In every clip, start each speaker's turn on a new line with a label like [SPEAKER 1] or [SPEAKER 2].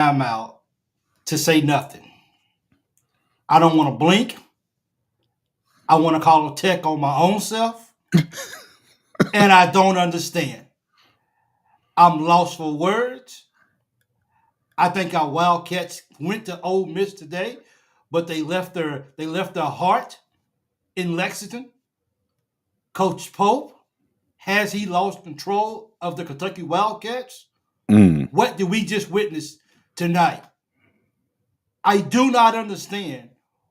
[SPEAKER 1] I'm out to say nothing. I don't want to blink. I want to call a tech on my own self, and I don't understand. I'm lost for words. I think our Wildcats went to Ole Miss today, but they left their heart in Lexington. Coach Pope, has he lost control of the Kentucky Wildcats?
[SPEAKER 2] Mm.
[SPEAKER 1] What did we just witness tonight? I do not understand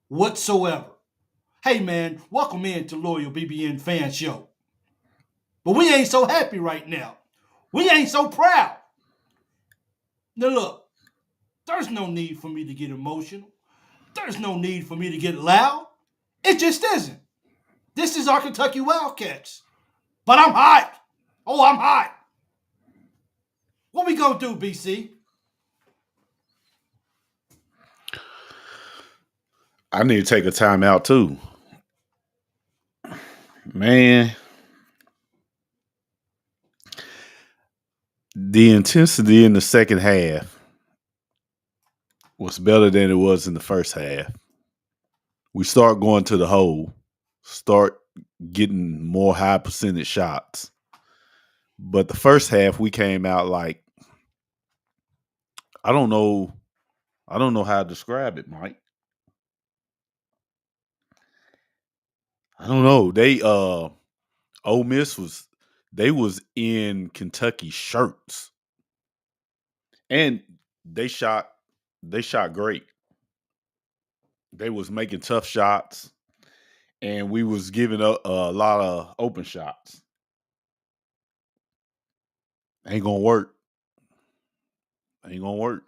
[SPEAKER 1] whatsoever. Hey man, welcome in to Loyal BBN Fan Show. But we ain't so happy right now. We ain't so proud. Now look, there's no need for me to get emotional. There's no need for me to get loud. It just isn't. This is our Kentucky Wildcats. But I'm hot. Oh, I'm hot. What we gonna do, BC?
[SPEAKER 2] I need to take a time out too. Man, the intensity in the second half was better than it was in the first half. We start going to the hole, start getting more high percentage shots. But the first half we came out like I don't know how to describe it, Mike. I don't know. Ole Miss was in Kentucky shirts. And they shot great. They was making tough shots and we was giving up a lot of open shots. Ain't gonna work. Ain't gonna work.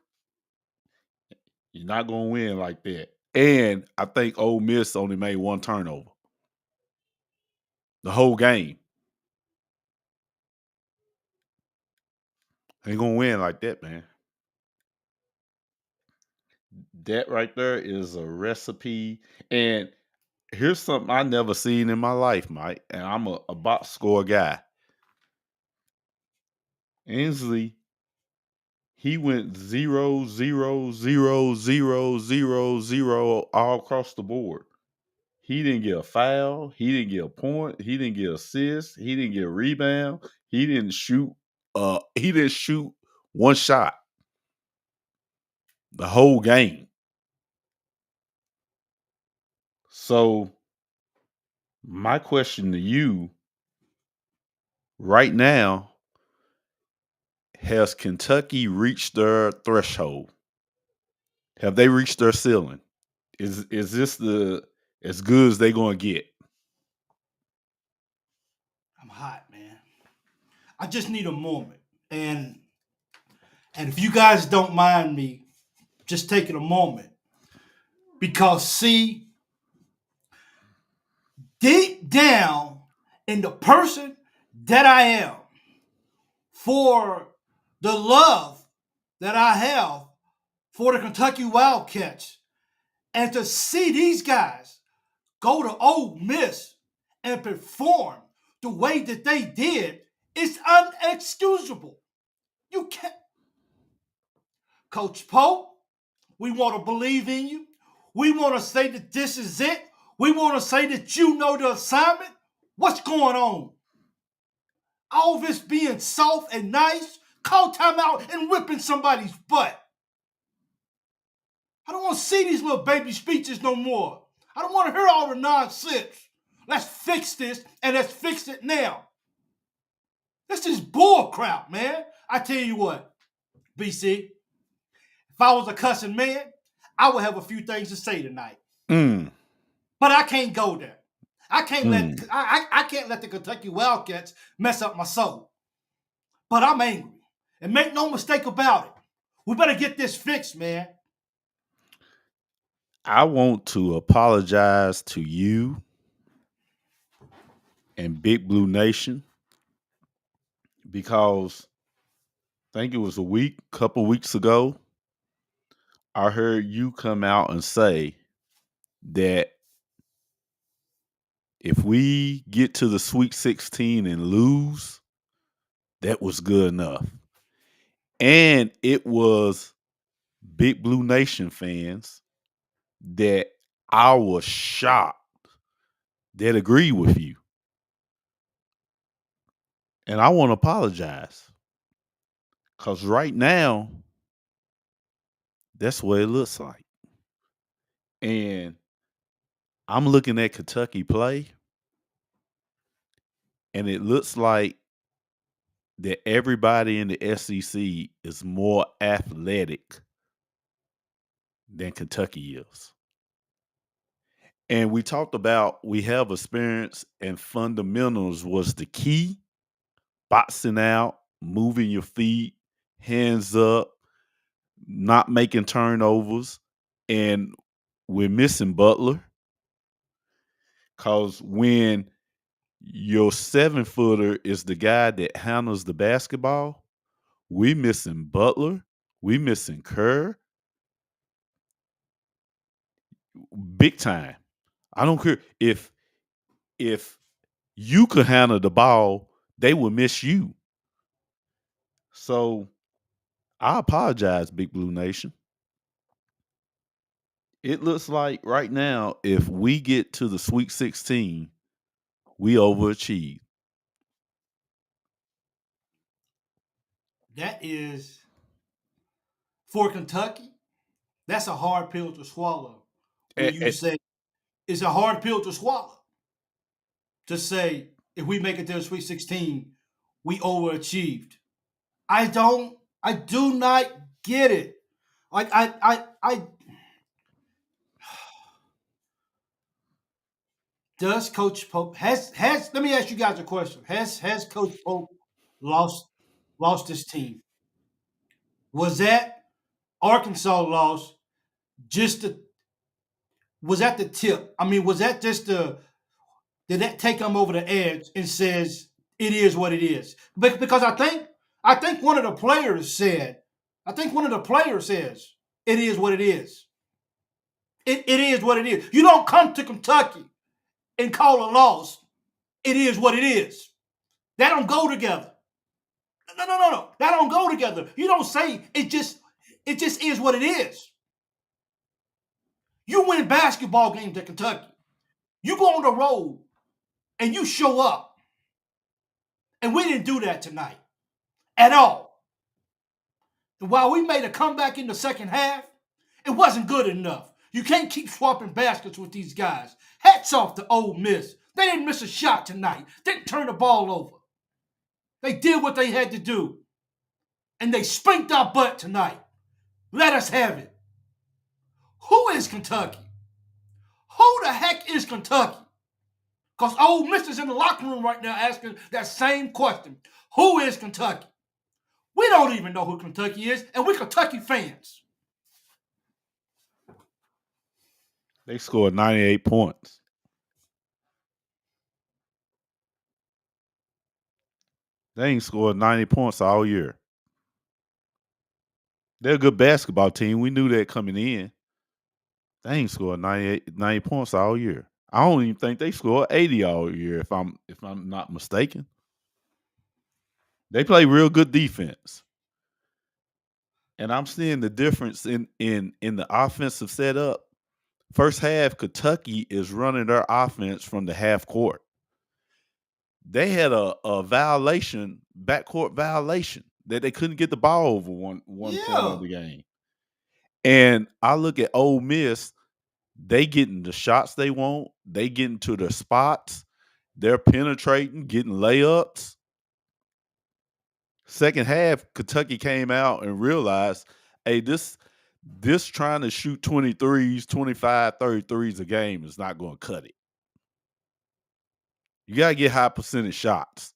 [SPEAKER 2] You're not gonna win like that. And I think Ole Miss only made one turnover the whole game. Ain't gonna win like that, man. That right there is a recipe. And here's something I never seen in my life, Mike. And I'm a box score guy. Ainsley, he went 0, 0, 0, 0, 0, 0 all across the board. He didn't get a foul. He didn't get a point. He didn't get assist. He didn't get a rebound. He didn't shoot. He didn't shoot one shot the whole game. So my question to you right now: has Kentucky reached their threshold? Have they reached their ceiling? Is this the as good as they gonna get?
[SPEAKER 1] I'm hot, man. I just need a moment. And if you guys don't mind me just taking a moment, because see, deep down in the person that I am, for the love that I have for the Kentucky Wildcats, and to see these guys go to Ole Miss and perform the way that they did is unexcusable. You can't. Coach Pope, we want to believe in you. We want to say that this is it. We want to say that you know the assignment. What's going on? All this being soft and nice, call timeout and whipping somebody's butt. I don't want to see these little baby speeches no more. I don't want to hear all the nonsense. Let's fix this and let's fix it now. This is bull crap, man. I tell you what, BC, if I was a cussing man, I would have a few things to say tonight.
[SPEAKER 2] Mm.
[SPEAKER 1] But I can't go there. I can't
[SPEAKER 2] Mm.
[SPEAKER 1] I can't let the Kentucky Wildcats mess up my soul. But I'm angry. And make no mistake about it. We better get this fixed, man.
[SPEAKER 2] I want to apologize to you and Big Blue Nation because I think it was couple weeks ago, I heard you come out and say that if we get to the Sweet 16 and lose, that was good enough. And it was Big Blue Nation fans that I was shocked that agree with you. And I want to apologize because right now, that's what it looks like. And I'm looking at Kentucky play, and it looks like that everybody in the SEC is more athletic than Kentucky is. And we talked about we have experience and fundamentals was the key. Boxing out, moving your feet, hands up, not making turnovers. And we're missing Butler because when your 7-footer is the guy that handles the basketball, we missing Butler, we missing Kerr, big time. I don't care if you could handle the ball, they would miss you. So I apologize, Big Blue Nation. It looks like right now, if we get to the Sweet 16, we overachieve.
[SPEAKER 1] That is for Kentucky. That's a hard pill to swallow. When you
[SPEAKER 2] And
[SPEAKER 1] say it's a hard pill to swallow to say if we make it to the Sweet 16, we overachieved. I do not get it. Like I does Coach Pope has let me ask you guys a question. Has Coach Pope lost his team? Was that Arkansas loss just the was that the tip? I mean, was that just the did that take him over the edge and says it is what it is? Because I think one of the players said I think one of the players says it is what it is. It is what it is. You don't come to Kentucky and call a loss. It is what it is. That don't go together. No. That don't go together. You don't say it just is what it is. You win basketball games at Kentucky. You go on the road and you show up. And we didn't do that tonight at all. And while we made a comeback in the second half, it wasn't good enough. You can't keep swapping baskets with these guys. Hats off to Ole Miss. They didn't miss a shot tonight. Didn't turn the ball over. They did what they had to do. And they spanked our butt tonight. Let us have it. Who is Kentucky? Who the heck is Kentucky? Because Ole Miss is in the locker room right now asking that same question. Who is Kentucky? We don't even know who Kentucky is, and we're Kentucky fans.
[SPEAKER 2] they scored 98 points. They ain't scored 90 points all year. They're a good basketball team. We knew that coming in. They ain't scored 90 points all year. I don't even think they scored 80 all year if I'm not mistaken. They play real good defense. And I'm seeing the difference in the offensive setup. First half, Kentucky is running their offense from the half court. They had a violation, backcourt violation, that they couldn't get the ball over one point of
[SPEAKER 1] Yeah.
[SPEAKER 2] the game. And I look at Ole Miss, they getting the shots they want, they getting to their spots, they're penetrating, getting layups. Second half, Kentucky came out and realized, hey, this trying to shoot 23s, 25, 33s a game is not going to cut it. You got to get high percentage shots,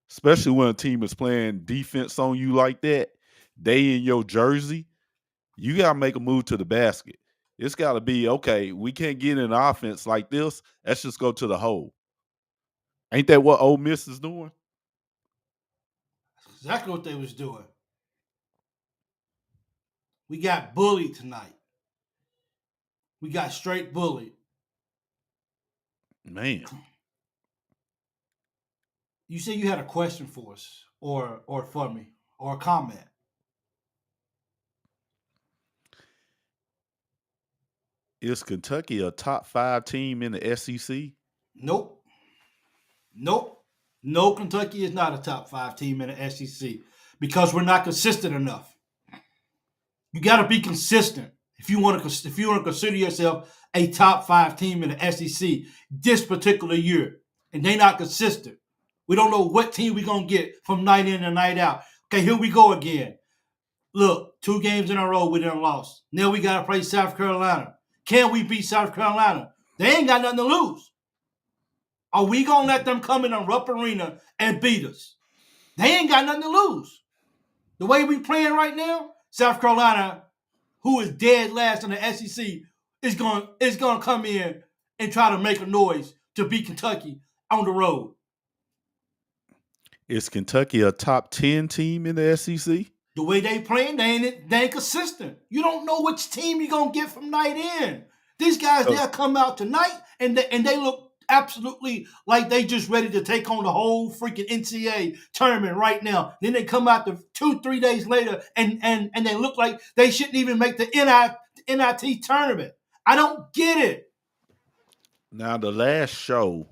[SPEAKER 2] especially when a team is playing defense on you like that. They in your jersey, you got to make a move to the basket. It's got to be, okay, we can't get in offense like this. Let's just go to the hole. Ain't that what Ole Miss is doing?
[SPEAKER 1] Exactly what they was doing. We got bullied tonight. We got straight bullied.
[SPEAKER 2] Man,
[SPEAKER 1] You said you had a question for us, or for me, or a comment.
[SPEAKER 2] Is Kentucky a top 5 team in the SEC?
[SPEAKER 1] Nope. Nope. No, Kentucky is not a top 5 team in the SEC because we're not consistent enough. You got to be consistent if you want to consider yourself a top 5 team in the SEC this particular year, and they're not consistent. We don't know what team we're gonna get from night in and night out. Okay, here we go again. Look, 2 games in a row we done lost. Now we gotta play South Carolina. Can we beat South Carolina? They ain't got nothing to lose. Are we gonna let them come in a Rupp Arena and beat us? They ain't got nothing to lose. The way we playing right now, South Carolina, who is dead last in the SEC, is gonna come in and try to make a noise to beat Kentucky on the road.
[SPEAKER 2] Is Kentucky a top 10 team in the SEC?
[SPEAKER 1] The way they playing, they ain't consistent. You don't know which team you're gonna get from night in. These guys, they'll come out tonight and they look absolutely like they just ready to take on the whole freaking NCAA tournament right now. Then they come out 2-3 days later and they look like they shouldn't even make the NIT tournament. I don't get it.
[SPEAKER 2] Now, the last show,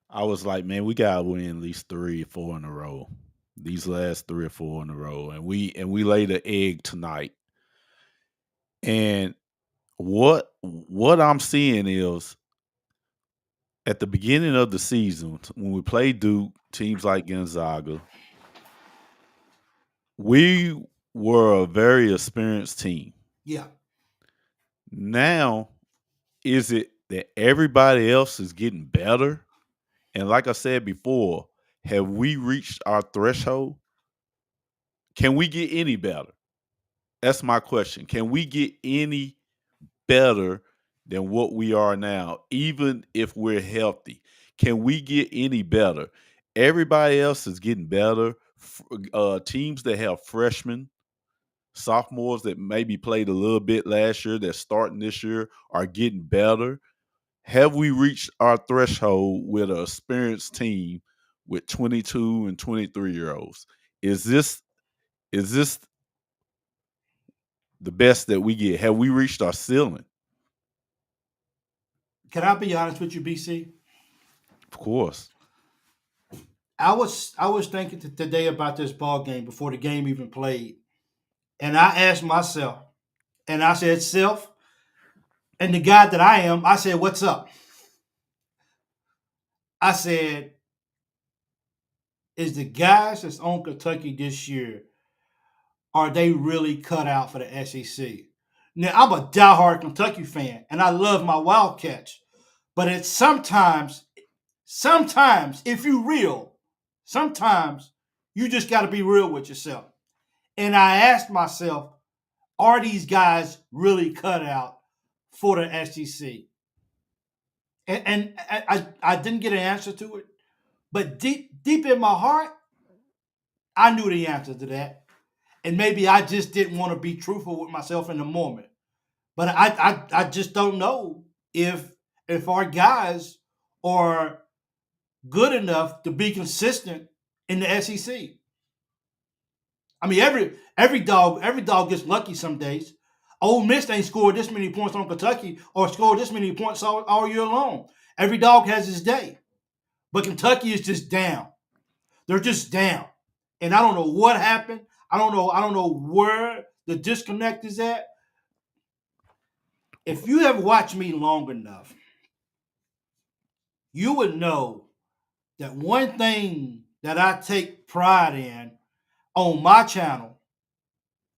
[SPEAKER 2] I was like, man, we gotta win at least 3 or 4 in a row. These last 3 or 4 in a row, and we laid an egg tonight. And what I'm seeing is at the beginning of the season, when we played Duke, teams like Gonzaga, we were a very experienced team.
[SPEAKER 1] Yeah.
[SPEAKER 2] Now, is it that everybody else is getting better? And like I said before, have we reached our threshold? Can we get any better? That's my question. Can we get any better than what we are now, even if we're healthy? Can we get any better? Everybody else is getting better. Teams that have freshmen, sophomores that maybe played a little bit last year, that's starting this year, are getting better. Have we reached our threshold with an experienced team with 22 and 23-year-olds? Is this the best that we get? Have we reached our ceiling?
[SPEAKER 1] Can I be honest with you, BC?
[SPEAKER 2] Of course.
[SPEAKER 1] I was thinking today about this ball game before the game even played. And I asked myself, and I said, self, and the guy that I am, I said, what's up? I said, is the guys that's on Kentucky this year, are they really cut out for the SEC? Now, I'm a diehard Kentucky fan, and I love my Wildcats. But it's sometimes, if you're real, sometimes you just got to be real with yourself. And I asked myself, are these guys really cut out for the SEC? And I didn't get an answer to it. But deep in my heart, I knew the answer to that. And maybe I just didn't want to be truthful with myself in the moment. But I just don't know if our guys are good enough to be consistent in the SEC. I mean, every dog gets lucky some days. Ole Miss ain't scored this many points on Kentucky or scored this many points all year long. Every dog has his day. But Kentucky is just down. They're just down. And I don't know what happened. I don't know where the disconnect is at. If you have watched me long enough, you would know that one thing that I take pride in on my channel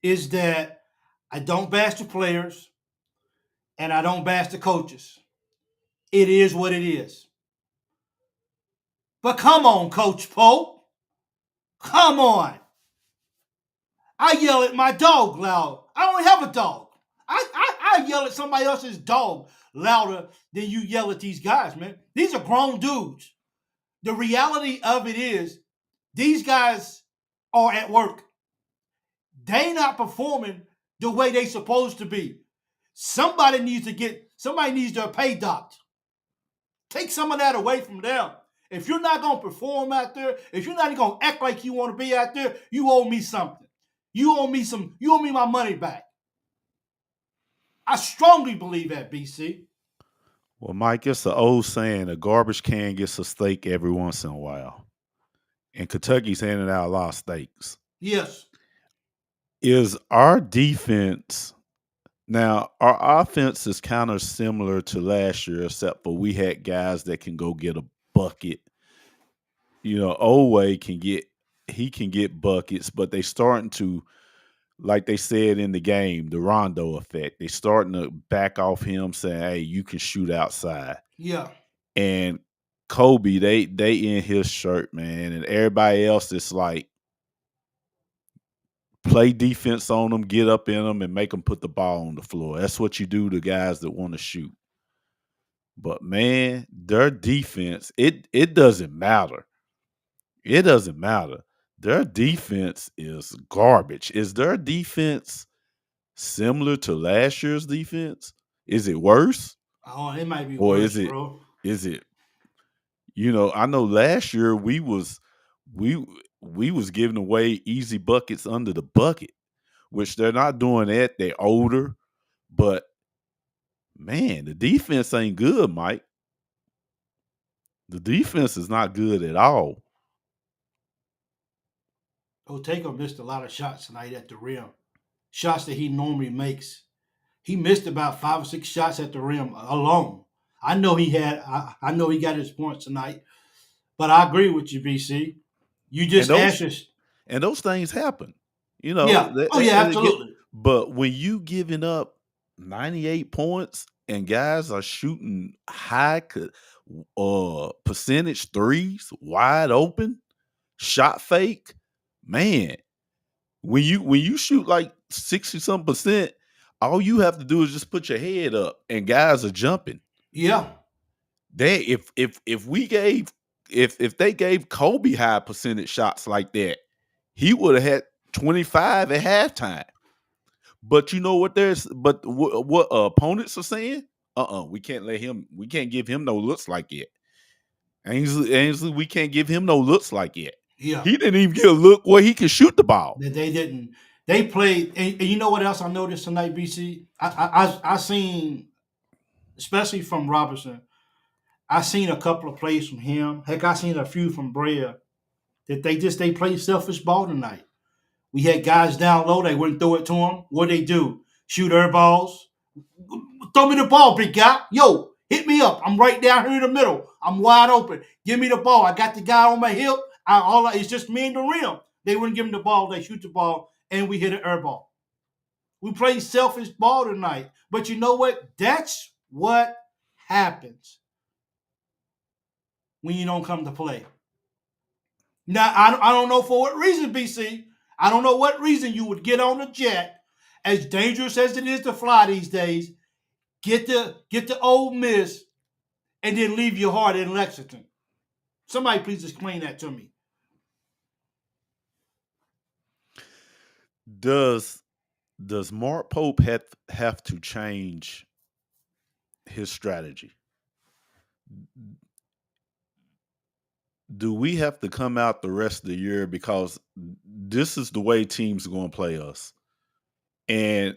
[SPEAKER 1] is that I don't bash the players and I don't bash the coaches. It is what it is. But come on, Coach Pope. Come on. I yell at my dog loud. I don't have a dog. I yell at somebody else's dog louder than you yell at these guys, man. These are grown dudes. The reality of it is these guys are at work. They not performing the way they supposed to be. Somebody needs to pay docked. Take some of that away from them. If you're not going to perform out there, if you're not going to act like you want to be out there, you owe me something. You owe me my money back. I strongly believe that, BC.
[SPEAKER 2] Well, Mike, it's the old saying: a garbage can gets a steak every once in a while, and Kentucky's handing out a lot of steaks.
[SPEAKER 1] Yes.
[SPEAKER 2] Is our defense now? Our offense is kind of similar to last year, except for we had guys that can go get a bucket. You know, Oway can get buckets, but they starting to, like they said in the game, the Rondo effect. They starting to back off him, saying, "Hey, you can shoot outside."
[SPEAKER 1] Yeah.
[SPEAKER 2] And Kobe, they in his shirt, man, and everybody else is like play defense on them, get up in them, and make them put the ball on the floor. That's what you do to guys that want to shoot. But man, their defense, it doesn't matter. It doesn't matter. Their defense is garbage. Is their defense similar to last year's defense? Is it worse?
[SPEAKER 1] Oh, it might be
[SPEAKER 2] Or
[SPEAKER 1] worse, bro.
[SPEAKER 2] is it, I know last year we we was giving away easy buckets under the bucket, which they're not doing that. They're older, but man, the defense ain't good, Mike. The defense is not good at all.
[SPEAKER 1] Otego missed a lot of shots tonight at the rim. Shots that he normally makes. He missed about 5 or 6 shots at the rim alone. I know I know he got his points tonight, but I agree with you, BC. You
[SPEAKER 2] And
[SPEAKER 1] just asked
[SPEAKER 2] those
[SPEAKER 1] us.
[SPEAKER 2] and those things happen.
[SPEAKER 1] Yeah. Oh yeah,
[SPEAKER 2] They get,
[SPEAKER 1] absolutely.
[SPEAKER 2] but when you giving up 98 points and guys are shooting high percentage threes wide open, shot fake, man, when you shoot like 60 some percent, all you have to do is just put your head up and guys are jumping.
[SPEAKER 1] Yeah.
[SPEAKER 2] They if we gave if they gave Kobe high percentage shots like that, he would have had 25 at halftime. But you know what? What opponents are saying? We can't we can't give him no looks like it. Ainsley, we can't give him no looks like it.
[SPEAKER 1] Yeah.
[SPEAKER 2] He didn't even get a look where he could shoot the ball.
[SPEAKER 1] That they didn't. They played, and you know what else I noticed tonight, BC? I seen, especially from Robertson. I seen a couple of plays from him. Heck, I seen a few from Brea that they played selfish ball tonight. We had guys down low. They wouldn't throw it to him. What they do? Shoot air balls. Throw me the ball, big guy. Yo, hit me up. I'm right down here in the middle. I'm wide open. Give me the ball. I got the guy on my hip. It's just me and the rim. They wouldn't give him the ball. They shoot the ball, and we hit an air ball. We played selfish ball tonight. But you know what? That's what happens when you don't come to play. Now, I don't know for what reason, BC. I don't know what reason you would get on a jet, as dangerous as it is to fly these days, get to Ole Miss, and then leave your heart in Lexington. Somebody please explain that to me.
[SPEAKER 2] Does Mark Pope have to change his strategy? Do we have to come out the rest of the year because this is the way teams are going to play us? And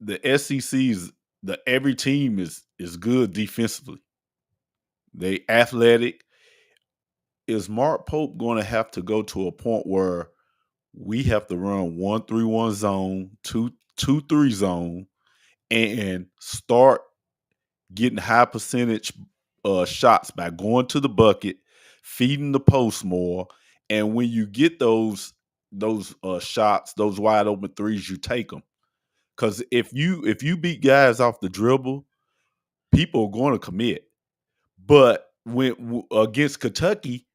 [SPEAKER 2] the SEC's every team is good defensively. They athletic. Is Mark Pope going to have to go to a point where we have to run 1-3-1 zone, 2-2-3 zone, and start getting high percentage shots by going to the bucket, feeding the post more, and when you get those shots, those wide open threes, you take them. Because if you beat guys off the dribble, people are going to commit. But when against Kentucky,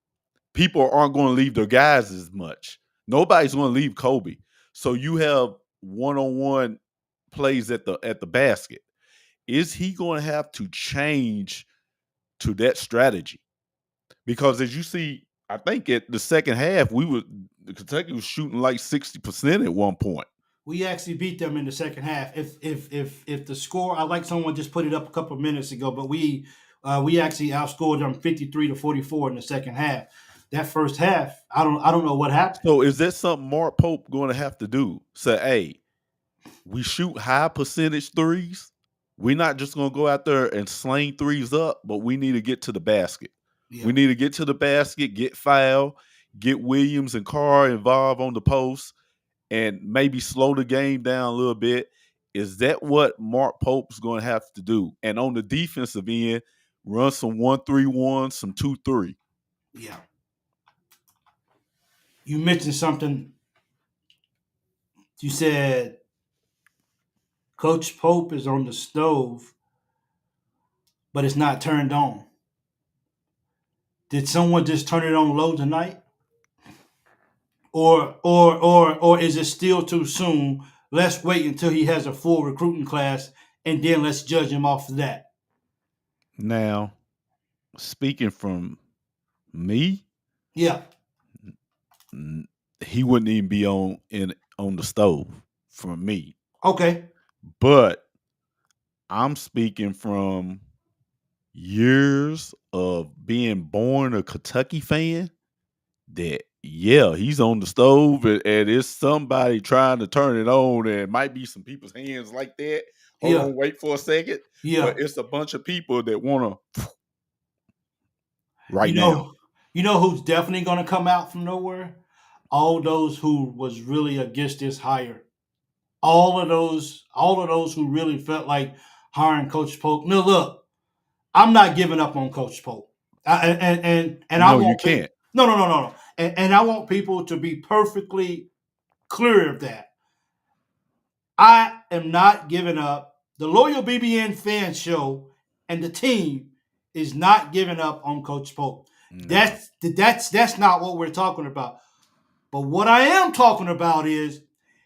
[SPEAKER 2] people aren't going to leave their guys as much. Nobody's going to leave Kobe. So you have one-on-one plays at the basket. Is he going to have to change to that strategy? Because as you see, I think at the second half, Kentucky was shooting like 60% at one point.
[SPEAKER 1] We actually beat them in the second half. If the score, I like someone just put it up a couple of minutes ago, but we actually outscored them 53-44 in the second half. That first half, I don't know what happened.
[SPEAKER 2] So is that something Mark Pope going to have to do? Say, hey, we shoot high percentage threes. We're not just going to go out there and sling threes up, but we need to get to the basket.
[SPEAKER 1] Yeah.
[SPEAKER 2] We need to get to the basket, get foul, get Williams and Carr involved on the post, and maybe slow the game down a little bit. Is that what Mark Pope's going to have to do? And on the defensive end, run some 1-3-1, some 2-3.
[SPEAKER 1] Yeah. You mentioned something. You said Coach Pope is on the stove, but it's not turned on. Did someone just turn it on low tonight? Or is it still too soon? Let's wait until he has a full recruiting class and then let's judge him off of that.
[SPEAKER 2] Now, speaking from me,
[SPEAKER 1] Yeah.
[SPEAKER 2] he wouldn't even be on the stove for me.
[SPEAKER 1] Okay.
[SPEAKER 2] But I'm speaking from years of being born a Kentucky fan that, yeah, he's on the stove and it's somebody trying to turn it on, and it might be some people's hands like that. Hold on, wait for a second.
[SPEAKER 1] Yeah.
[SPEAKER 2] But it's a bunch of people that want to now.
[SPEAKER 1] You know who's definitely going to come out from nowhere? All those who was really against this hire. All of those who really felt like hiring Coach Pope. No, look, I'm not giving up on Coach Pope. And I
[SPEAKER 2] No, you
[SPEAKER 1] want
[SPEAKER 2] can't.
[SPEAKER 1] No. And I want people to be perfectly clear of that. I am not giving up. The Loyal BBN Fan Show and the team is not giving up on Coach Pope.
[SPEAKER 2] No.
[SPEAKER 1] That's not what we're talking about. But what I am talking about is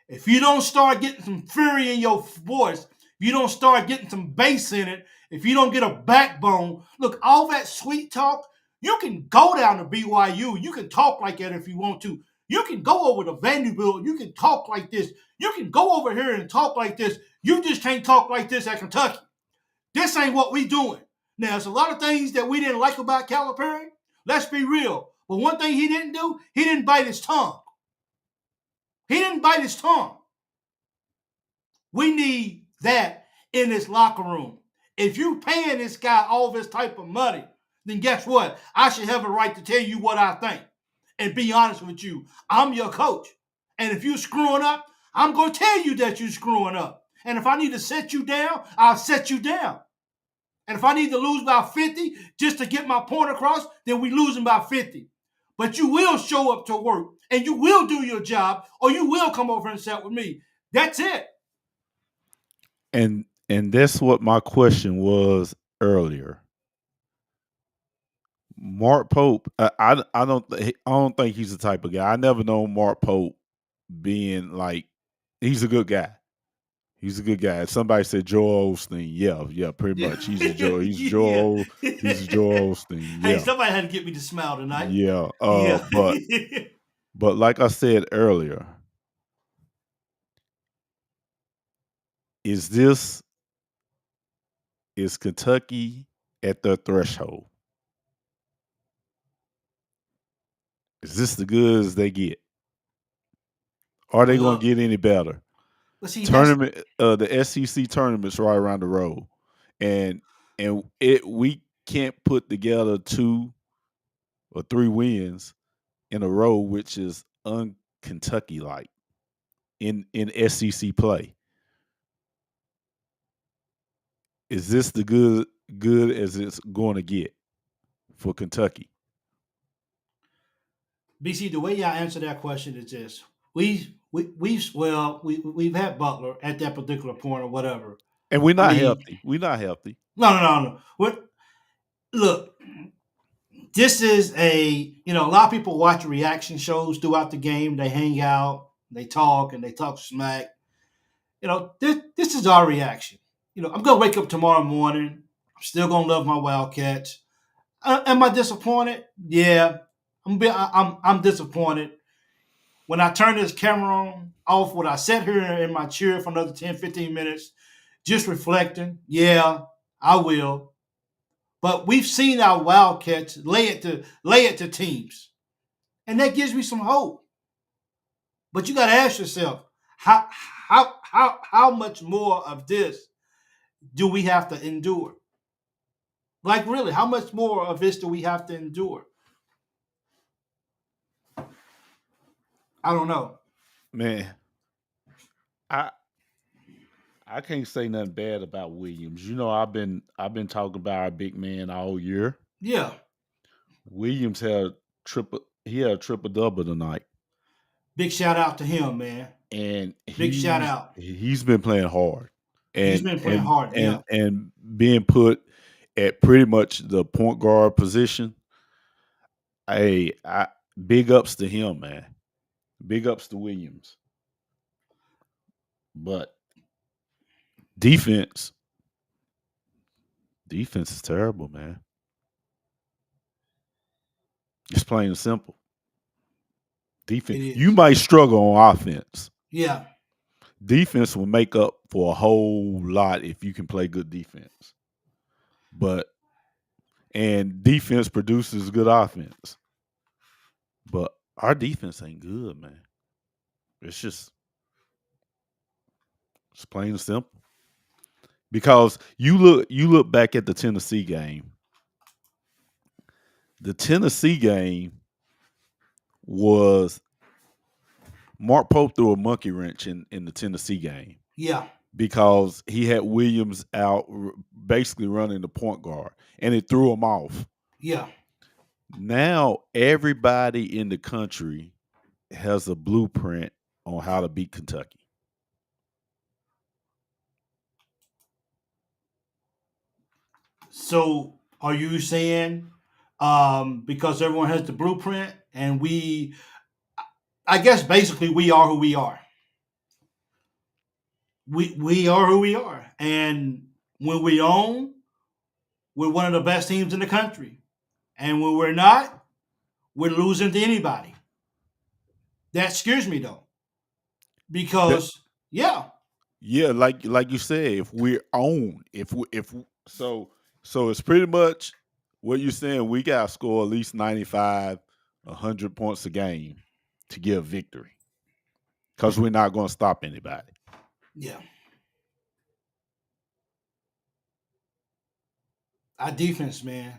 [SPEAKER 1] if you don't start getting some fury in your voice, if you don't start getting some bass in it, if you don't get a backbone, look, all that sweet talk, you can go down to BYU. You can talk like that if you want to. You can go over to Vanderbilt. You can talk like this. You can go over here and talk like this. You just can't talk like this at Kentucky. This ain't what we doing. Now, there's a lot of things that we didn't like about Calipari. Let's be real. But one thing he didn't do, he didn't bite his tongue. He didn't bite his tongue. We need that in this locker room. If you paying this guy all this type of money, then guess what? I should have a right to tell you what I think. And be honest with you. I'm your coach. And if you're screwing up, I'm going to tell you that you're screwing up. And if I need to set you down, I'll set you down. And if I need to lose by 50 just to get my point across, then we losing by 50. But you will show up to work and you will do your job, or you will come over and sit with me. That's it.
[SPEAKER 2] And that's what my question was earlier. Mark Pope, I don't think he's the type of guy. I never known Mark Pope being like, he's a good guy. He's a good guy. Somebody said Joel Osteen. Yeah, pretty much. He's a Joel. He's Joel. He's Joel Osteen. Yeah.
[SPEAKER 1] Hey, somebody had to get me to smile tonight.
[SPEAKER 2] Yeah. But like I said earlier, is Kentucky at their threshold? Is this the good as they get? Are they going to get any better?
[SPEAKER 1] See,
[SPEAKER 2] tournament, the SEC tournament's right around the road, and we can't put together 2 or 3 wins in a row, which is un-Kentucky like in SEC play. Is this the good as it's going to get for Kentucky?
[SPEAKER 1] BC, the way I answer that question is this: we've had Butler at that particular point or whatever,
[SPEAKER 2] and we're not healthy. We're not healthy.
[SPEAKER 1] No. Look, this is a lot of people watch reaction shows throughout the game. They hang out, they talk, and they talk smack. This is our reaction. I'm gonna wake up tomorrow morning. I'm still gonna love my Wildcats. Am I disappointed? Yeah, I'm disappointed. When I turn this camera off, would I sit here in my chair for another 10, 15 minutes just reflecting? Yeah, I will. But we've seen our Wildcats lay it to teams. And that gives me some hope. But you got to ask yourself, how much more of this do we have to endure? Like really, how much more of this do we have to endure? I don't know.
[SPEAKER 2] Man, I I can't say nothing bad about Williams. You know, I've been talking about our big man all year.
[SPEAKER 1] Yeah,
[SPEAKER 2] Williams had he had a triple double tonight.
[SPEAKER 1] big shout out to him, man.
[SPEAKER 2] And
[SPEAKER 1] Big shout
[SPEAKER 2] he's
[SPEAKER 1] out.
[SPEAKER 2] he's been playing hard.
[SPEAKER 1] He's
[SPEAKER 2] And
[SPEAKER 1] been playing
[SPEAKER 2] and
[SPEAKER 1] hard. Yeah,
[SPEAKER 2] and being put at pretty much the point guard position. Hey, big ups to him, man. Big ups to Williams. But defense, defense is terrible, man. It's plain and simple.
[SPEAKER 1] it
[SPEAKER 2] Defense, you
[SPEAKER 1] is.
[SPEAKER 2] might struggle on offense.
[SPEAKER 1] Yeah,
[SPEAKER 2] Defense will make up for a whole lot if you can play good defense. But and defense produces good offense. But our defense ain't good, man. It's just it's plain and simple. Because you look back at the Tennessee game. The Tennessee game was Mark Pope threw a monkey wrench in the Tennessee game
[SPEAKER 1] yeah,
[SPEAKER 2] because he had Williams out basically running the point guard, and it threw him off.
[SPEAKER 1] yeah.
[SPEAKER 2] Now everybody in the country has a blueprint on how to beat Kentucky.
[SPEAKER 1] So are you saying because everyone has the blueprint and I guess basically we are who we are. We are who we are, and when we own, we're one of the best teams in the country, and when we're not, we're losing to anybody. That scares me though,
[SPEAKER 2] That,
[SPEAKER 1] because yeah,
[SPEAKER 2] yeah, like you said, if we're on, so it's pretty much what you're saying. We got to score at least 95, 100 points a game to get a victory because we're not going to stop anybody.
[SPEAKER 1] yeah, our defense, man.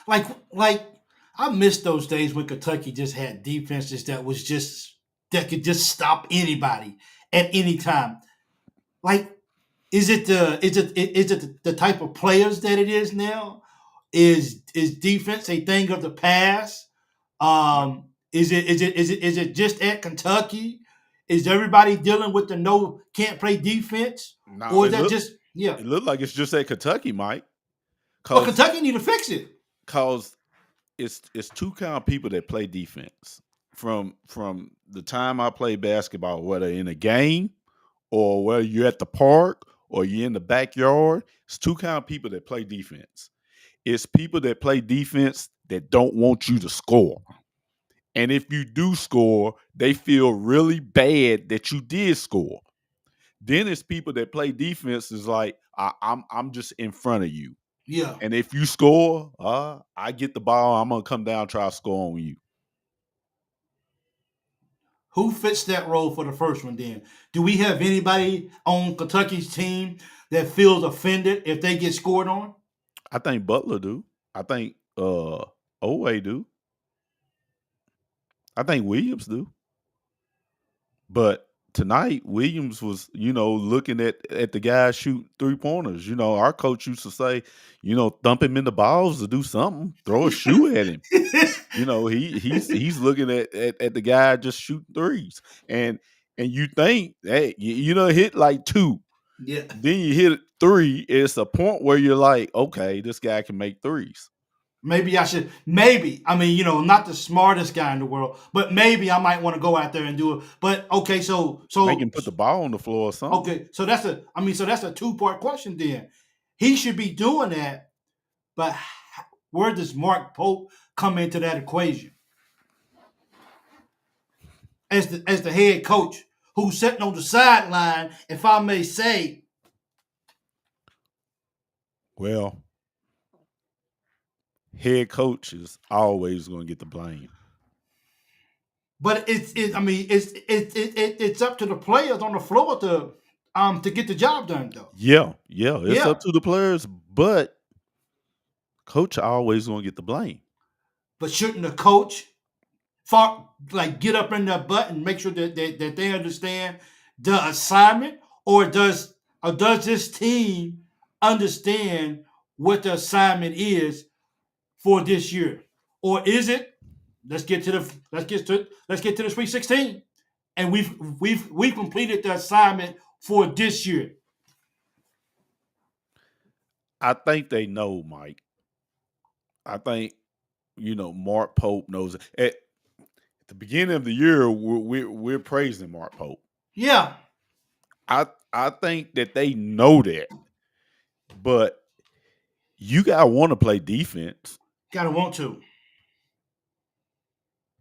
[SPEAKER 1] Like like I miss those days when Kentucky just had defenses that could just stop anybody at any time. Like, is it the type of players that it is now? Is defense a thing of the past? Is it just at Kentucky? Is everybody dealing with the no can't play defense,
[SPEAKER 2] Now
[SPEAKER 1] or is that just yeah?
[SPEAKER 2] it looked like it's just at Kentucky, Mike,
[SPEAKER 1] Well,
[SPEAKER 2] because
[SPEAKER 1] Kentucky need to fix it.
[SPEAKER 2] cause it's two kind of people that play defense. From the time I play basketball, whether in a game or whether you're at the park or you're in the backyard, it's two kind of people that play defense. It's people that play defense that don't want you to score. And if you do score, they feel really bad that you did score. Then it's people that play defense is like, I'm just in front of you.
[SPEAKER 1] Yeah.
[SPEAKER 2] And if you score, I get the ball, I'm gonna come down and try to score on you.
[SPEAKER 1] Who fits that role for the first one then? Do we have anybody on Kentucky's team that feels offended if they get scored on?
[SPEAKER 2] I think Butler do. I think Owe do. I think Williams do. But tonight, Williams was, looking at the guys shoot 3-pointers. Our coach used to say, thump him in the balls to do something, throw a shoe at him. He's looking at the guy just shooting threes. And you think, hey, hit like two.
[SPEAKER 1] Yeah.
[SPEAKER 2] Then you hit three. It's a point where you're like, okay, this guy can make threes.
[SPEAKER 1] Maybe I should. Maybe I mean, not the smartest guy in the world, but maybe I might want to go out there and do it. But okay,
[SPEAKER 2] Make him put the ball on the floor or something.
[SPEAKER 1] okay, so that's a two-part question. Then he should be doing that, but where does Mark Pope come into that equation as the head coach who's sitting on the sideline, if I may say?
[SPEAKER 2] Well, head coach is always going to get the blame.
[SPEAKER 1] But it's up to the players on the floor to get the job done though.
[SPEAKER 2] Yeah, it's
[SPEAKER 1] Yeah,
[SPEAKER 2] up to the players, but coach always gonna get the blame.
[SPEAKER 1] but shouldn't the coach like get up in their butt and make sure that they understand the assignment, or does this team understand what the assignment is for this year, or is it let's get to the Sweet 16, and we've completed the assignment for this year.
[SPEAKER 2] I think they know, Mike. I think Mark Pope knows it. At the beginning of the year, we're praising Mark Pope.
[SPEAKER 1] Yeah,
[SPEAKER 2] I think that they know that, but you gotta want to play defense.
[SPEAKER 1] gotta want to.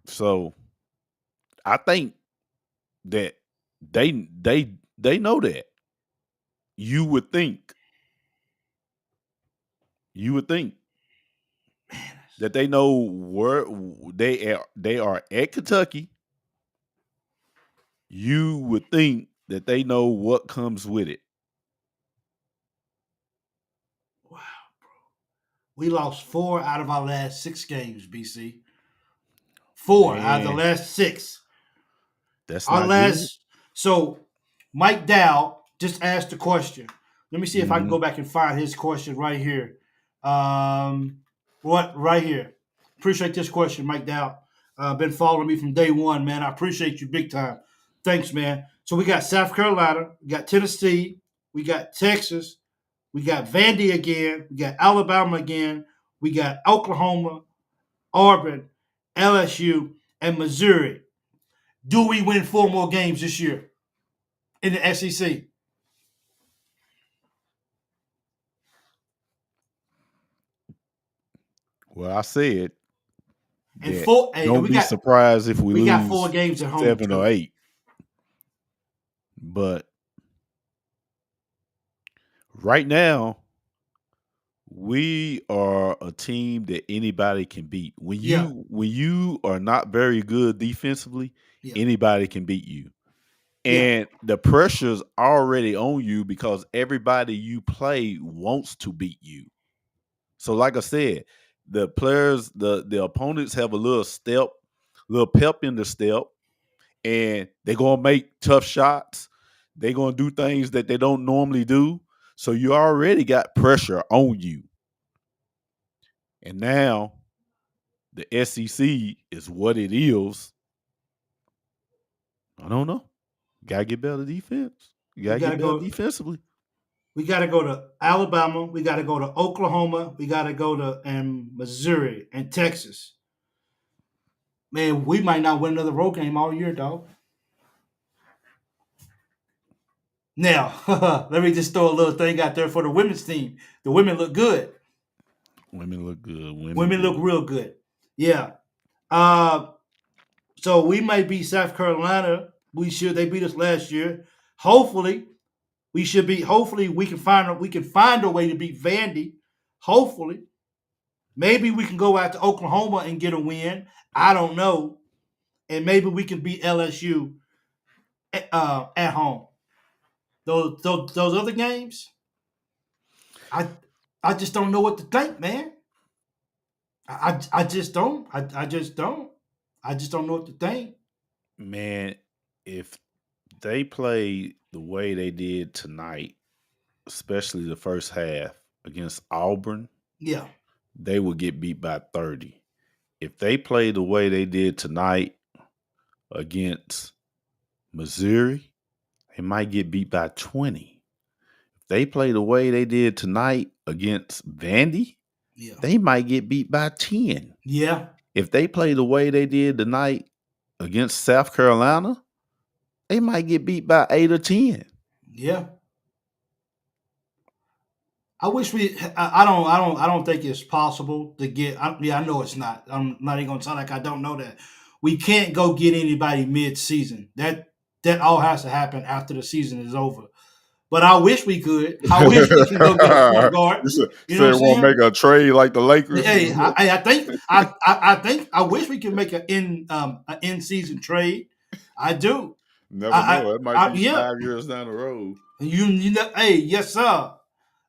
[SPEAKER 2] So I think that they know that. You would think that they know where they are at Kentucky. You would think that they know what comes with it.
[SPEAKER 1] Wow, bro. We lost 4 out of our last 6 games, BC. 4 out of the
[SPEAKER 2] Man,
[SPEAKER 1] last 6.
[SPEAKER 2] that's
[SPEAKER 1] Our
[SPEAKER 2] not good.
[SPEAKER 1] last. So Mike Dow just asked a question. Let me see if I can
[SPEAKER 2] Mhm.
[SPEAKER 1] go back and find his question right here. What right here? Appreciate this question, Mike Dow. Been following me from day one, man. I appreciate you big time. Thanks, man. So we got South Carolina, we got Tennessee, we got Texas, we got Vandy again, we got Alabama again, we got Oklahoma, Auburn, LSU, and Missouri. Do we win 4 more games this year in the SEC?
[SPEAKER 2] Well, I said
[SPEAKER 1] And
[SPEAKER 2] that
[SPEAKER 1] four, and
[SPEAKER 2] don't
[SPEAKER 1] we
[SPEAKER 2] be
[SPEAKER 1] got
[SPEAKER 2] surprised if we
[SPEAKER 1] we got 4
[SPEAKER 2] lose
[SPEAKER 1] games at home
[SPEAKER 2] 7 or
[SPEAKER 1] too.
[SPEAKER 2] 8. But right now, we are a team that anybody can beat. When
[SPEAKER 1] Yeah,
[SPEAKER 2] you are not very good defensively,
[SPEAKER 1] yeah,
[SPEAKER 2] anybody can beat you.
[SPEAKER 1] yeah,
[SPEAKER 2] And the pressure's already on you because everybody you play wants to beat you. So, like I said, the players, the opponents have a little pep in the step, and they're gonna make tough shots. They're gonna do things that they don't normally do. So you already got pressure on you. And now the SEC is what it is. I don't know. Gotta get better defense. You
[SPEAKER 1] we
[SPEAKER 2] gotta get
[SPEAKER 1] gotta
[SPEAKER 2] better
[SPEAKER 1] go.
[SPEAKER 2] defensively.
[SPEAKER 1] We gotta go to Alabama. We gotta go to Oklahoma. We gotta go to Missouri and Texas. Man, we might not win another road game all year, dog. Now, let me just throw a little thing out there for the women's team. The women look good.
[SPEAKER 2] Women look good. Women
[SPEAKER 1] Women look
[SPEAKER 2] good.
[SPEAKER 1] real good. Yeah. Uh, so we might beat South Carolina. They beat us last year. Hopefully, we should be. Hopefully, we can find a way to beat Vandy. Hopefully, maybe we can go out to Oklahoma and get a win. I don't know, and maybe we can beat LSU at home. Those other games, I I just don't know what to think, man. I just don't. I just don't. I just don't know what to think.
[SPEAKER 2] Man, if they play the way they did tonight, especially the first half against Auburn,
[SPEAKER 1] Yeah,
[SPEAKER 2] they will get beat by 30. If they play the way they did tonight against Missouri, they might get beat by 20. If they play the way they did tonight against Vandy,
[SPEAKER 1] yeah,
[SPEAKER 2] they might get beat by 10.
[SPEAKER 1] yeah,
[SPEAKER 2] If they play the way they did tonight against South Carolina, they might get beat by 8 or 10.
[SPEAKER 1] yeah. I wish we. I don't think it's possible to get. I know it's not. I'm not even gonna sound like I don't know that. We can't go get anybody mid-season. That all has to happen after the season is over. but I wish we could. I wish we could go get a point guard.
[SPEAKER 2] You
[SPEAKER 1] You know
[SPEAKER 2] said
[SPEAKER 1] what I'm
[SPEAKER 2] want to
[SPEAKER 1] saying?
[SPEAKER 2] make a trade like the Lakers.
[SPEAKER 1] Hey, I wish we could make an in season trade. I do.
[SPEAKER 2] Never know. It might be
[SPEAKER 1] Yeah.
[SPEAKER 2] 5 years down the road.
[SPEAKER 1] You know, hey, yes, sir.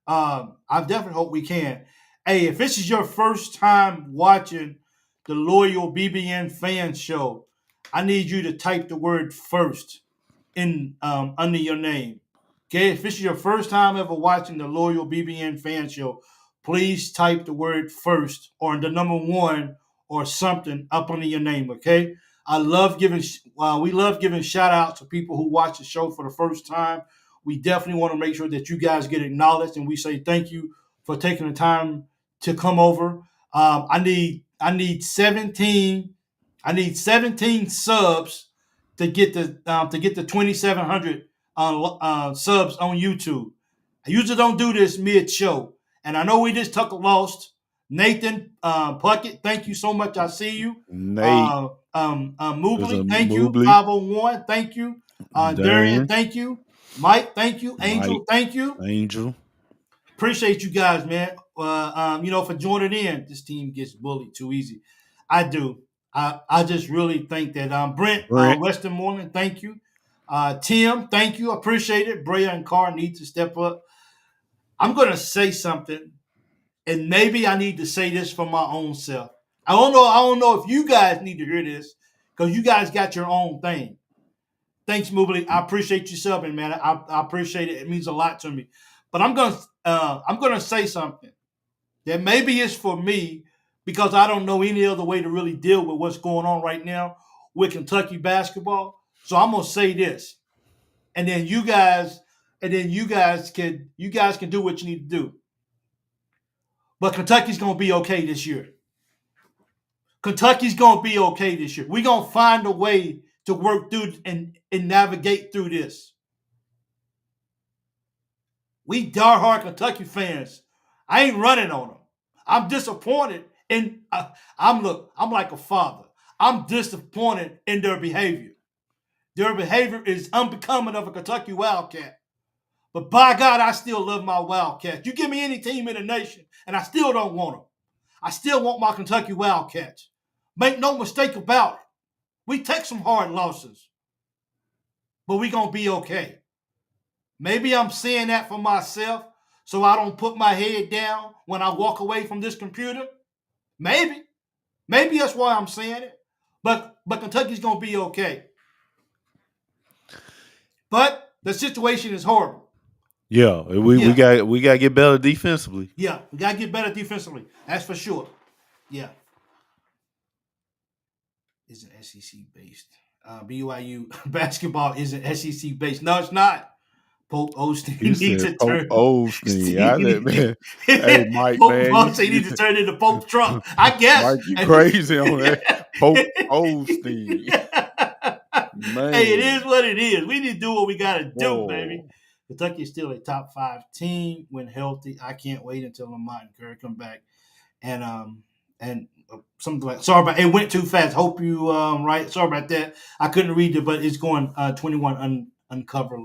[SPEAKER 1] I definitely hope we can. Hey, if this is your first time watching the Loyal BBN Fan Show, I need you to type the word first in under your name. Okay, if this is your first time ever watching the Loyal BBN Fan Show, please type the word first or the number one or something up under your name. Okay, I love giving. We love giving shout outs to people who watch the show for the first time. We definitely want to make sure that you guys get acknowledged, and we say thank you for taking the time to come over. I need 17. I need 17 subs to get the 2,700 subs on YouTube. I usually don't do this mid show, and I know we just took a loss. Nathan Puckett, thank you so much. I see you.
[SPEAKER 2] Nate,
[SPEAKER 1] Mobley, thank you.
[SPEAKER 2] Mobley,
[SPEAKER 1] 501, thank you. Darian,
[SPEAKER 2] Darren,
[SPEAKER 1] thank you. Mike, thank you.
[SPEAKER 2] Mike,
[SPEAKER 1] Angel, thank you.
[SPEAKER 2] Angel.
[SPEAKER 1] Appreciate you guys, man. For joining in. This team gets bullied too easy. I do. I just really think that Brent
[SPEAKER 2] Brent,
[SPEAKER 1] Westmoreland, thank you. Tim, thank you. Appreciate it. Brea and Carr need to step up. I'm gonna say something, and maybe I need to say this for my own self. I don't know. I don't know if you guys need to hear this because you guys got your own thing. Thanks, Mobley. I appreciate you subbing, man. I appreciate it. It means a lot to me. But I'm gonna say something that maybe is for me because I don't know any other way to really deal with what's going on right now with Kentucky basketball. So I'm gonna say this, and then you guys can do what you need to do. But Kentucky's gonna be okay this year. Kentucky's gonna be okay this year. We're gonna find a way to work through and navigate through this. We diehard Kentucky fans. I ain't running on them. I'm disappointed in. I'm like a father. I'm disappointed in their behavior. Their behavior is unbecoming of a Kentucky Wildcat. But by God, I still love my Wildcats. You give me any team in the nation, and I still don't want them. I still want my Kentucky Wildcats. Make no mistake about it. We take some hard losses, but we gonna be okay. Maybe I'm saying that for myself so I don't put my head down when I walk away from this computer. Maybe. Maybe that's why I'm saying it. But Kentucky's gonna be okay. But the situation is horrible.
[SPEAKER 2] Yeah, we got to get better defensively.
[SPEAKER 1] Yeah, we gotta get better defensively. That's for sure. Yeah. Isn't SEC based. BYU basketball isn't SEC based. No, it's not. Pope Osteen
[SPEAKER 2] You
[SPEAKER 1] needs
[SPEAKER 2] said
[SPEAKER 1] to
[SPEAKER 2] Pope
[SPEAKER 1] turn.
[SPEAKER 2] Osteen. I said, man, hey Mike,
[SPEAKER 1] Pope
[SPEAKER 2] man,
[SPEAKER 1] Osteen needs to turn into Pope Trump. I guess.
[SPEAKER 2] Mike, you crazy on that Pope Osteen, man.
[SPEAKER 1] Hey, it is what it is. We need to do what we got to do,
[SPEAKER 2] Whoa.
[SPEAKER 1] baby. Kentucky is still a top 5 team when healthy. I can't wait until Lamont and Curry come back. And something like sorry about it went too fast. Hope you right. Sorry about that. I couldn't read it, but it's going 21 uncovered.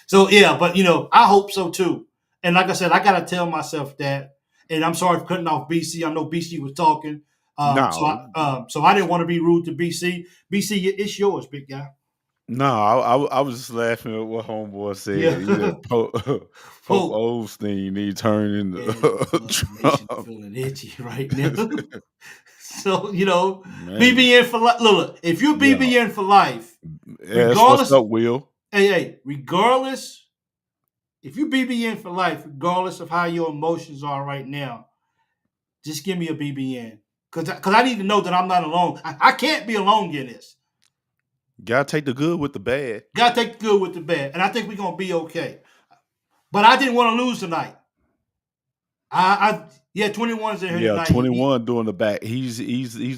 [SPEAKER 1] So yeah, but I hope so too. And like I said, I gotta tell myself that. And I'm sorry for cutting off BC. I know BC was talking.
[SPEAKER 2] No,
[SPEAKER 1] So I didn't want to be rude to BC. BC, it's yours, big guy.
[SPEAKER 2] no, I was just laughing at what homeboy said.
[SPEAKER 1] Yeah.
[SPEAKER 2] He said Pope
[SPEAKER 1] Pope.
[SPEAKER 2] Osteen need to turn into
[SPEAKER 1] Nation
[SPEAKER 2] Trump.
[SPEAKER 1] feeling itchy right now. So
[SPEAKER 2] Man.
[SPEAKER 1] BBN for life. Look, if you're BBN for life,
[SPEAKER 2] Yeah, that's what's up, Will.
[SPEAKER 1] Hey, regardless, if you BBN for life, regardless of how your emotions are right now, just give me a BBN. Because I need to know that I'm not alone. I can't be alone in this.
[SPEAKER 2] Gotta take the good with the bad.
[SPEAKER 1] Gotta take the good with the bad. And I think we're going to be okay. But I didn't want to lose tonight. 21's in here tonight.
[SPEAKER 2] 21 doing the back. He's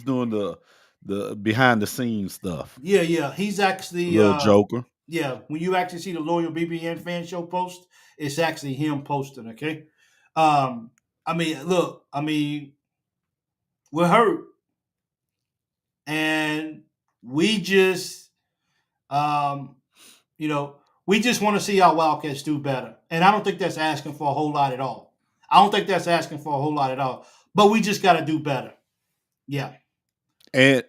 [SPEAKER 2] doing the behind the scenes stuff.
[SPEAKER 1] Yeah. He's actually
[SPEAKER 2] little joker.
[SPEAKER 1] Yeah, when you actually see the Loyal BBN Fan Show post, it's actually him posting, okay? Look, we're hurt. And we just, We just want to see our Wildcats do better. And I don't think that's asking for a whole lot at all. I don't think that's asking for a whole lot at all. But we just got to do better. Yeah.
[SPEAKER 2] And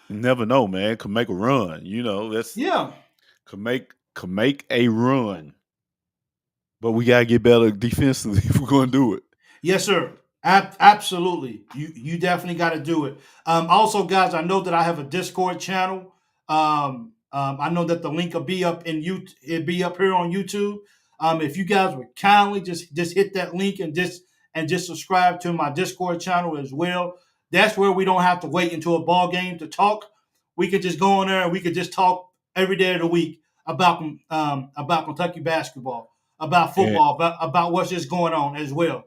[SPEAKER 2] never know, man. Could make a run. You know, that's
[SPEAKER 1] Yeah.
[SPEAKER 2] could make a run. But we gotta get better defensively if we're gonna do it.
[SPEAKER 1] Yes, sir. Absolutely. You definitely got to do it. Also, guys, I know that I have a Discord channel. I know that the link will be up in you. It'll be up here on YouTube. If you guys would kindly just hit that link and just subscribe to my Discord channel as well. That's where we don't have to wait until a ball game to talk. We could just go on there and we could just talk every day of the week about Kentucky basketball, about
[SPEAKER 2] And
[SPEAKER 1] football, about what's just going on as well.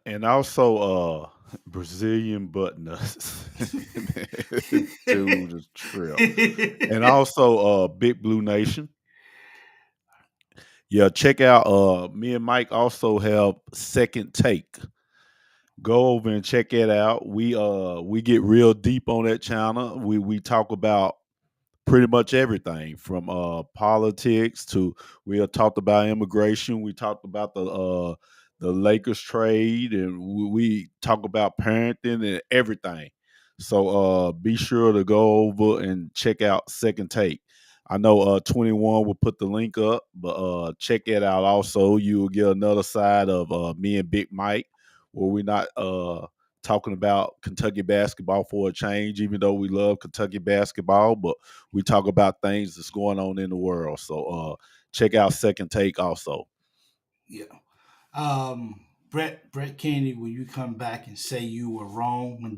[SPEAKER 2] and also Brazilian butt nuts. Dude is trip. And also Big Blue Nation. Yeah, check out me and Mike also have Second Take. Go over and check it out. We get real deep on that channel. We talk about pretty much everything from politics to we have talked about immigration. We talked about the Lakers trade, and we talk about parenting and everything. So be sure to go over and check out Second Take. I know 21 will put the link up, but check it out also. You will get another side of me and Big Mike, where we're not talking about Kentucky basketball for a change, even though we love Kentucky basketball, but we talk about things that's going on in the world. So check out Second Take also.
[SPEAKER 1] Yeah. Brett Kennedy, will you come back and say you were wrong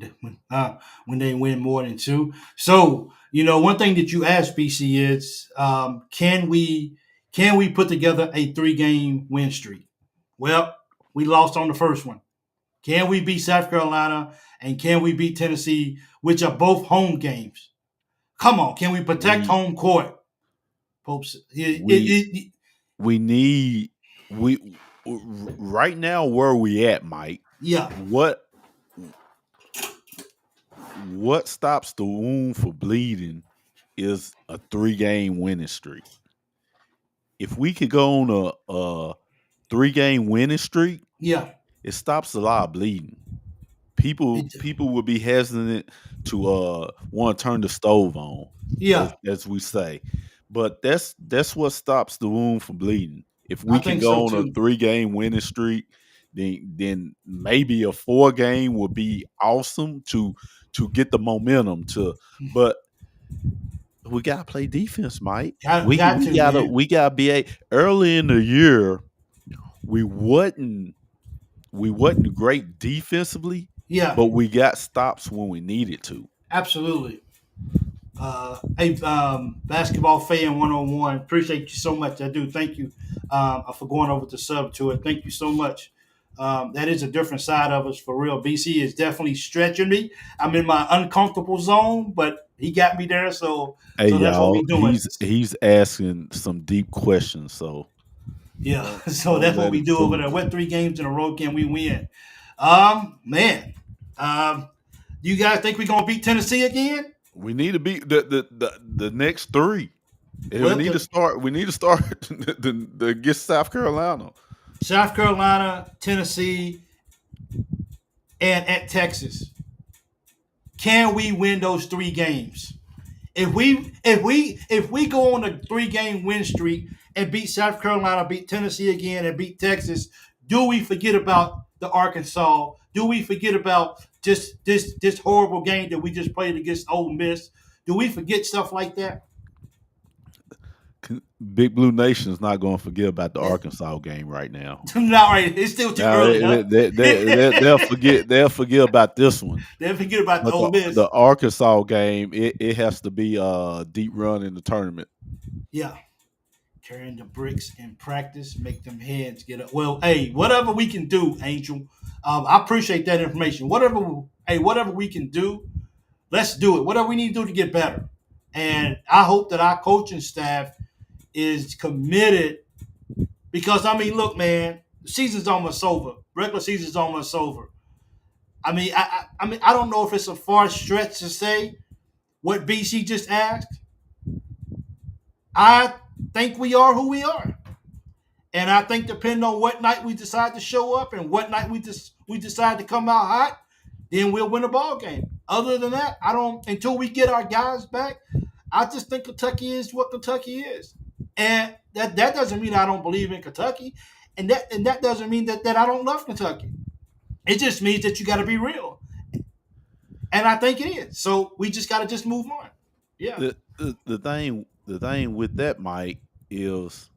[SPEAKER 1] when they win more than two? So one thing that you asked BC is, can we put together a 3-game win streak? Well, we lost on the first one. Can we beat South Carolina and can we beat Tennessee, which are both home games? Come on, can we protect
[SPEAKER 2] We
[SPEAKER 1] home court? Popes,
[SPEAKER 2] we we need we right now where we at, Mike.
[SPEAKER 1] yeah,
[SPEAKER 2] What stops the wound for bleeding is a 3-game winning streak. If we could go on a 3-game winning streak,
[SPEAKER 1] yeah,
[SPEAKER 2] it stops a lot of bleeding. People
[SPEAKER 1] it,
[SPEAKER 2] people would be hesitant to want to turn the stove on,
[SPEAKER 1] yeah.
[SPEAKER 2] as we say. But that's what stops the wound from bleeding. If
[SPEAKER 1] I
[SPEAKER 2] we can
[SPEAKER 1] think so
[SPEAKER 2] go on a
[SPEAKER 1] too.
[SPEAKER 2] 3-game winning streak, then maybe a 4-game would be awesome to get the momentum to. But we gotta play defense, Mike.
[SPEAKER 1] Got,
[SPEAKER 2] We
[SPEAKER 1] got
[SPEAKER 2] we
[SPEAKER 1] to,
[SPEAKER 2] gotta
[SPEAKER 1] man.
[SPEAKER 2] we gotta be early in the year. We wasn't great defensively,
[SPEAKER 1] Yeah,
[SPEAKER 2] but we got stops when we needed to.
[SPEAKER 1] absolutely. Hey, basketball fan 101. Appreciate you so much. I do. Thank you for going over to sub to it. Thank you so much. That is a different side of us for real. BC is definitely stretching me. I'm in my uncomfortable zone, but he got me there. So
[SPEAKER 2] Hey
[SPEAKER 1] that's what
[SPEAKER 2] y'all,
[SPEAKER 1] we doing.
[SPEAKER 2] he's asking some deep questions, so
[SPEAKER 1] Yeah.
[SPEAKER 2] don't
[SPEAKER 1] So
[SPEAKER 2] don't
[SPEAKER 1] that's what
[SPEAKER 2] let
[SPEAKER 1] we
[SPEAKER 2] him
[SPEAKER 1] do over
[SPEAKER 2] fool
[SPEAKER 1] there.
[SPEAKER 2] you.
[SPEAKER 1] What 3 games in a row can we win? Man. Um, do you guys think we're gonna beat Tennessee again?
[SPEAKER 2] We need to beat the next 3. And we
[SPEAKER 1] Well,
[SPEAKER 2] need to start. We need to start against South Carolina.
[SPEAKER 1] South Carolina, Tennessee, and at Texas. Can we win those 3 games? If we go on a 3-game win streak and beat South Carolina, beat Tennessee again, and beat Texas, do we forget about the Arkansas? Do we forget about just this horrible game that we just played against Ole Miss? Do we forget stuff like that?
[SPEAKER 2] Big Blue Nation is not going to forget about the Arkansas game right now.
[SPEAKER 1] Not right. It's still too
[SPEAKER 2] Now
[SPEAKER 1] early, huh?
[SPEAKER 2] they'll forget about this one.
[SPEAKER 1] Then forget about the
[SPEAKER 2] But
[SPEAKER 1] Ole
[SPEAKER 2] the
[SPEAKER 1] Miss.
[SPEAKER 2] Arkansas game, it has to be a deep run in the tournament.
[SPEAKER 1] Yeah. Carrying the bricks in practice, make them heads get up. Well, hey, whatever we can do, Angel. I appreciate that information. Whatever we can do, let's do it. Whatever we need to do to get better. And I hope that our coaching staff is committed because look, man, the season's almost over. Regular season's almost over. I don't know if it's a far stretch to say what BC just asked. I think we are who we are. And I think depending on what night we decide to show up and what night we decide to come out hot, then we'll win a ball game. Other than that, I don't until we get our guys back. I just think Kentucky is what Kentucky is, and that doesn't mean I don't believe in Kentucky, and that doesn't mean that I don't love Kentucky. It just means that you got to be real, and I think it is. So we just got to just move on. Yeah,
[SPEAKER 2] The thing with that, Mike, is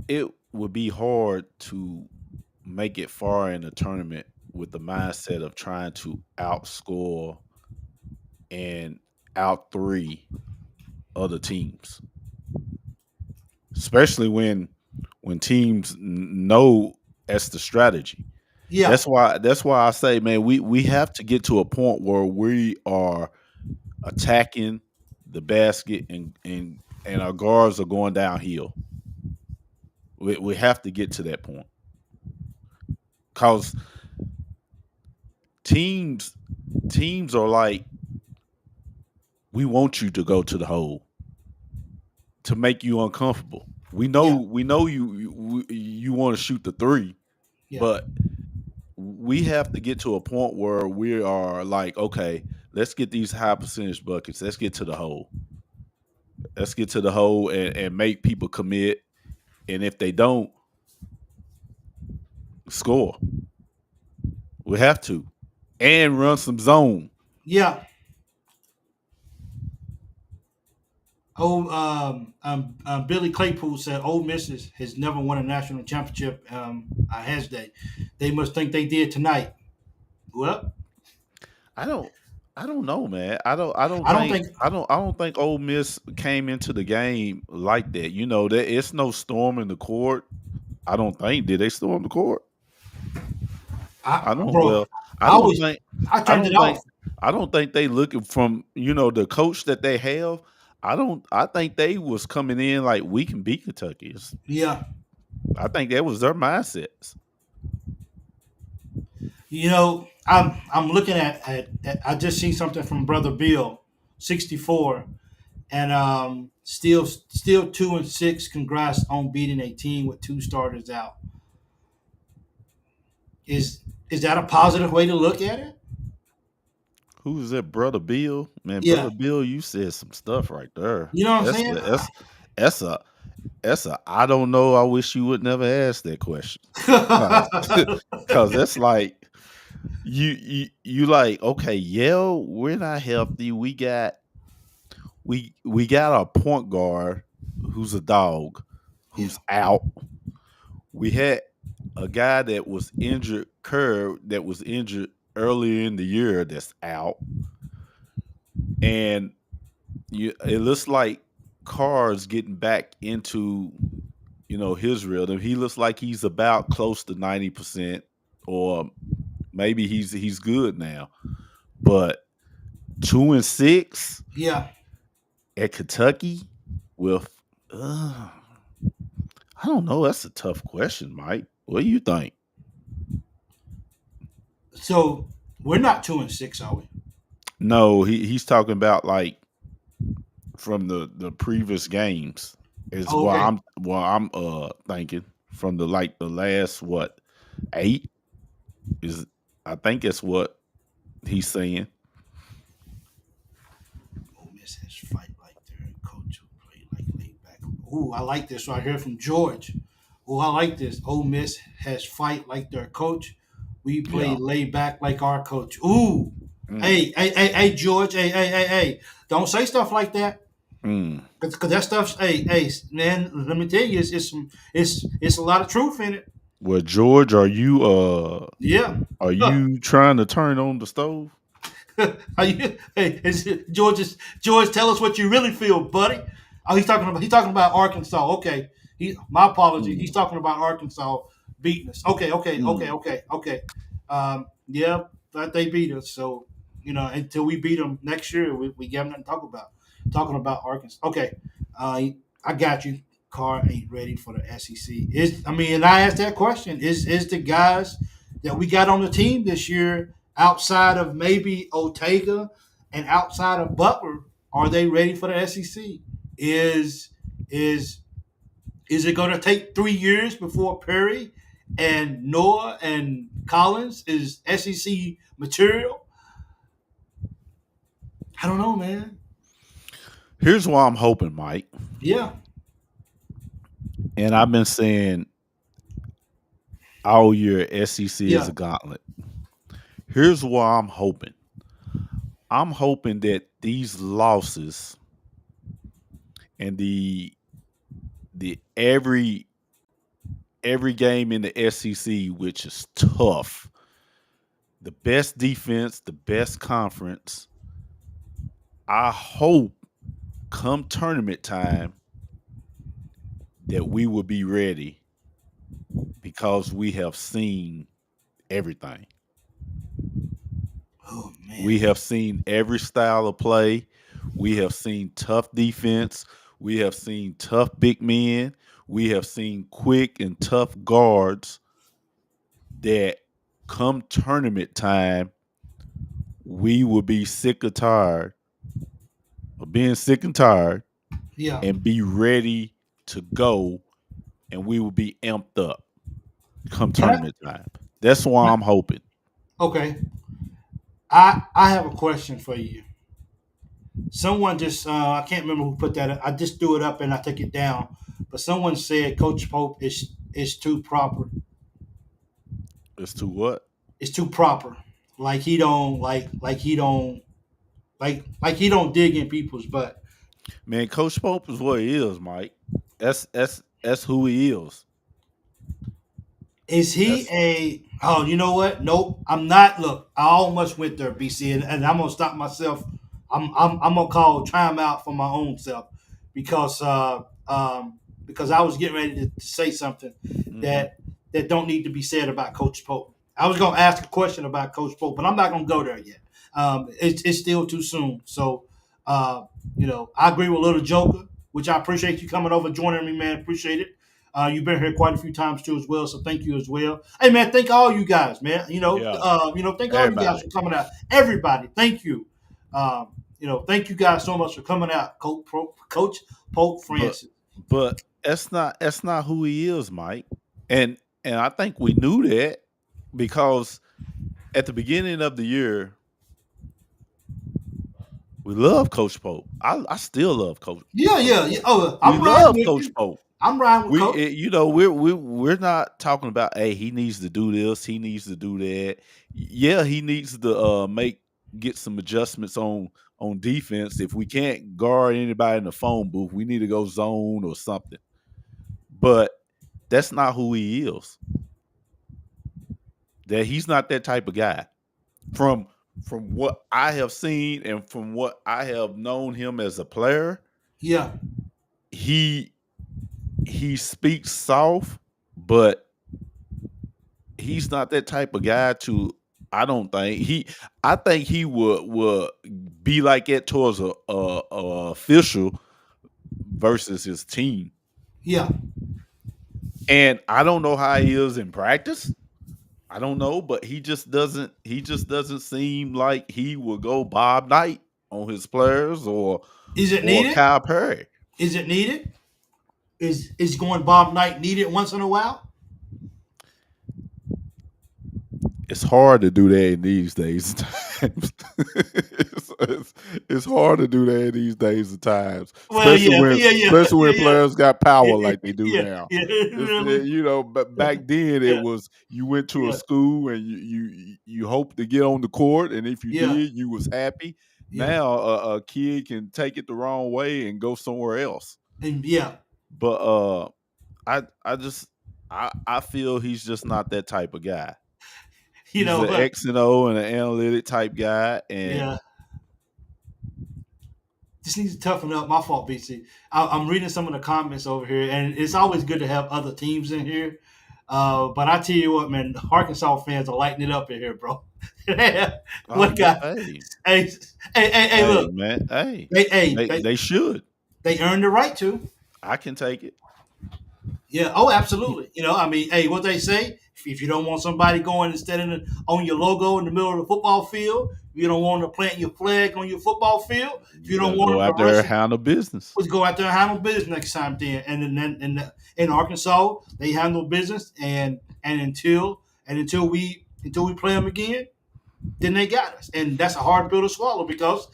[SPEAKER 2] it would be hard to make it far in the tournament with the mindset of trying to outscore and out three other teams, especially when teams know that's the strategy.
[SPEAKER 1] yeah,
[SPEAKER 2] That's why I say, man, we have to get to a point where we are attacking the basket and our guards are going downhill. We have to get to that point because teams are like, we want you to go to the hole to make you uncomfortable.
[SPEAKER 1] yeah,
[SPEAKER 2] We know you want to shoot the three,
[SPEAKER 1] yeah,
[SPEAKER 2] but we have to get to a point where we are like, okay, let's get these high percentage buckets. Let's get to the hole. Let's get to the hole and make people commit. And if they don't score, we have to and run some zone.
[SPEAKER 1] yeah. Billy Claypool said Ole Miss has never won a national championship. Has they? They must think they did tonight. Well,
[SPEAKER 2] I don't. I don't know, man. I don't. I don't
[SPEAKER 1] I don't
[SPEAKER 2] think.
[SPEAKER 1] think.
[SPEAKER 2] I don't think Ole Miss came into the game like that. You know, that it's no storm in the court. I don't think. Did they storm the court? I don't.
[SPEAKER 1] Bro,
[SPEAKER 2] Well, I
[SPEAKER 1] I
[SPEAKER 2] don't
[SPEAKER 1] was
[SPEAKER 2] think.
[SPEAKER 1] I
[SPEAKER 2] I
[SPEAKER 1] turned it
[SPEAKER 2] don't think.
[SPEAKER 1] off.
[SPEAKER 2] I don't think they looking from the coach that they have. I don't. I think they was coming in like we can beat Kentucky.
[SPEAKER 1] Yeah,
[SPEAKER 2] I think that was their mindsets.
[SPEAKER 1] I'm looking at I just seen something from Brother Bill, 64, and still 2-6. Congrats on beating a team with two starters out. Is is that a positive way to look at it?
[SPEAKER 2] Who's that, Brother Bill? Man,
[SPEAKER 1] Yeah,
[SPEAKER 2] Brother Bill, you said some stuff right there.
[SPEAKER 1] you know what I'm
[SPEAKER 2] That's
[SPEAKER 1] saying.
[SPEAKER 2] that's that's a that's a I don't know. I wish you would never ask that question. Cause that's like you like, okay, yeah, we're not healthy. We got our point guard who's a dog,
[SPEAKER 1] Yeah,
[SPEAKER 2] who's out. We had a guy that was injured, Kerr, that was injured earlier in the year that's out. And it looks like Carr's getting back into his rhythm. He looks like he's about close to 90%, or maybe he's good now. But 2-6
[SPEAKER 1] yeah.
[SPEAKER 2] at Kentucky with I don't know. That's a tough question, Mike. What do you think?
[SPEAKER 1] So we're not 2-6, are we?
[SPEAKER 2] No, he's talking about like from the previous games is
[SPEAKER 1] Oh, okay.
[SPEAKER 2] what I'm thinking from the last what 8 is. I think that's what he's saying.
[SPEAKER 1] Ole Miss has fight like their coach who play like laid back. Ooh, I like this right here from George. Oh, I like this. Ole Miss has fight like their coach. We play
[SPEAKER 2] Yeah.
[SPEAKER 1] laid back like our coach. Ooh.
[SPEAKER 2] Mm,
[SPEAKER 1] Hey, George. Hey. Don't say stuff like that.
[SPEAKER 2] mm.
[SPEAKER 1] Cause that stuff's man. Let me tell you, it's a lot of truth in it.
[SPEAKER 2] Well, George,
[SPEAKER 1] Yeah.
[SPEAKER 2] are
[SPEAKER 1] Huh.
[SPEAKER 2] you trying to turn on the stove?
[SPEAKER 1] George, tell us what you really feel, buddy. Oh, he's talking about Arkansas. Okay. My apology. He's
[SPEAKER 2] Mm,
[SPEAKER 1] talking about Arkansas beating us.
[SPEAKER 2] mm.
[SPEAKER 1] Okay. Yeah, but they beat us. So until we beat them next year, we have nothing to talk about. Talking about Arkansas. Okay. I got you. Carr ain't ready for the SEC. And I asked that question. Is the guys that we got on the team this year outside of maybe Ortega and outside of Butler? Are they ready for the SEC? Is is is it going to take 3 years before Perry and Noah and Collins is SEC material? I don't know, man.
[SPEAKER 2] Here's why I'm hoping, Mike.
[SPEAKER 1] Yeah,
[SPEAKER 2] And I've been saying all year SEC is
[SPEAKER 1] yeah,
[SPEAKER 2] a gauntlet. Here's why I'm hoping. I'm hoping that these losses and the every game in the SEC, which is tough, the best defense, the best conference. I hope come tournament time that we will be ready because we have seen everything.
[SPEAKER 1] oh man,
[SPEAKER 2] We have seen every style of play. We have seen tough defense. We have seen tough big men. We have seen quick and tough guards that come tournament time, we will be sick or tired of being sick and tired
[SPEAKER 1] yeah.
[SPEAKER 2] and be ready to go, and we will be amped up come
[SPEAKER 1] Can I?
[SPEAKER 2] tournament time. That's why I'm hoping.
[SPEAKER 1] Okay, I have a question for you. Someone just I can't remember who put that. I just threw it up and I took it down. But someone said Coach Pope is too proper.
[SPEAKER 2] As to what?
[SPEAKER 1] It's too proper. Like he don't like he don't like he don't dig in people's butt.
[SPEAKER 2] Man, Coach Pope is what he is, Mike. That's who he is.
[SPEAKER 1] Is he
[SPEAKER 2] That's
[SPEAKER 1] a? Oh, you know what? Nope, I'm not. Look, I almost went there, BC, and I'm gonna stop myself. I'm gonna call time out for my own self because because I was getting ready to say something
[SPEAKER 2] mm-hmm.
[SPEAKER 1] that don't need to be said about Coach Pope. I was gonna ask a question about Coach Pope, but I'm not gonna go there yet. It's still too soon. So, uh, I agree with Little Joker, which I appreciate you coming over, joining me, man. Appreciate it. You've been here quite a few times too, as well. So thank you as well. Hey, man, thank all you guys, man.
[SPEAKER 2] Yeah,
[SPEAKER 1] Thank all you guys
[SPEAKER 2] everybody.
[SPEAKER 1] for coming out. Everybody, thank you. Thank you guys so much for coming out, Coach Pope
[SPEAKER 2] But
[SPEAKER 1] Francis.
[SPEAKER 2] that's not who he is, Mike. And I think we knew that because at the beginning of the year, we love Coach Pope. I still love
[SPEAKER 1] Yeah,
[SPEAKER 2] Coach
[SPEAKER 1] yeah, yeah.
[SPEAKER 2] Pope.
[SPEAKER 1] Oh,
[SPEAKER 2] We
[SPEAKER 1] I'm riding
[SPEAKER 2] love
[SPEAKER 1] with
[SPEAKER 2] Coach
[SPEAKER 1] you.
[SPEAKER 2] Pope.
[SPEAKER 1] I'm riding with Coach.
[SPEAKER 2] We're not talking about, hey, he needs to do this, he needs to do that. Yeah, he needs to get some adjustments on defense. If we can't guard anybody in the phone booth, we need to go zone or something. But that's not who he is. That he's not that type of guy. From what I have seen and from what I have known him as a player,
[SPEAKER 1] Yeah,
[SPEAKER 2] he speaks soft, but he's not that type of guy to. I think he would be like that towards a official versus his team.
[SPEAKER 1] yeah.
[SPEAKER 2] And I don't know how he is in practice. I don't know, but he just doesn't seem like he will go Bob Knight on his players
[SPEAKER 1] Is it
[SPEAKER 2] or
[SPEAKER 1] needed?
[SPEAKER 2] Kyle Perry.
[SPEAKER 1] Is it needed? Is going Bob Knight needed once in a while?
[SPEAKER 2] It's hard to do that in these days and times. It's hard to do that in these days and times,
[SPEAKER 1] Well, yeah, yeah, yeah,
[SPEAKER 2] especially when
[SPEAKER 1] yeah,
[SPEAKER 2] players got power
[SPEAKER 1] yeah,
[SPEAKER 2] like they do
[SPEAKER 1] yeah,
[SPEAKER 2] now.
[SPEAKER 1] yeah,
[SPEAKER 2] It's
[SPEAKER 1] really,
[SPEAKER 2] but back then it
[SPEAKER 1] yeah,
[SPEAKER 2] was you went to a
[SPEAKER 1] yeah,
[SPEAKER 2] school and you hoped to get on the court, and if you
[SPEAKER 1] yeah,
[SPEAKER 2] did, you was happy.
[SPEAKER 1] yeah,
[SPEAKER 2] Now a kid can take it the wrong way and go somewhere else.
[SPEAKER 1] and yeah.
[SPEAKER 2] But I feel he's just not that type of guy.
[SPEAKER 1] You
[SPEAKER 2] He's an
[SPEAKER 1] know,
[SPEAKER 2] X and O and an analytic type guy, and
[SPEAKER 1] yeah. Just needs to toughen up. My fault, BC. I'm reading some of the comments over here, and it's always good to have other teams in here. But I tell you what, man, Arkansas fans are lighting it up in here, bro.
[SPEAKER 2] oh
[SPEAKER 1] What
[SPEAKER 2] yeah,
[SPEAKER 1] guy? Hey, hey,
[SPEAKER 2] hey
[SPEAKER 1] look,
[SPEAKER 2] man, hey,
[SPEAKER 1] they, hey,
[SPEAKER 2] they should.
[SPEAKER 1] they earned the right to.
[SPEAKER 2] I can take it.
[SPEAKER 1] Yeah. Oh, absolutely. I mean, hey, what they say: if you don't want somebody going and standing on your logo in the middle of the football field, if you don't want to plant your flag on your football field, if
[SPEAKER 2] You
[SPEAKER 1] you don't
[SPEAKER 2] gotta
[SPEAKER 1] want
[SPEAKER 2] go
[SPEAKER 1] them
[SPEAKER 2] out
[SPEAKER 1] to
[SPEAKER 2] there
[SPEAKER 1] rush
[SPEAKER 2] and handle business.
[SPEAKER 1] let's go out there and handle business next time then. And then in Arkansas, they handle business and until we play them again, then they got us. And that's a hard pill to swallow because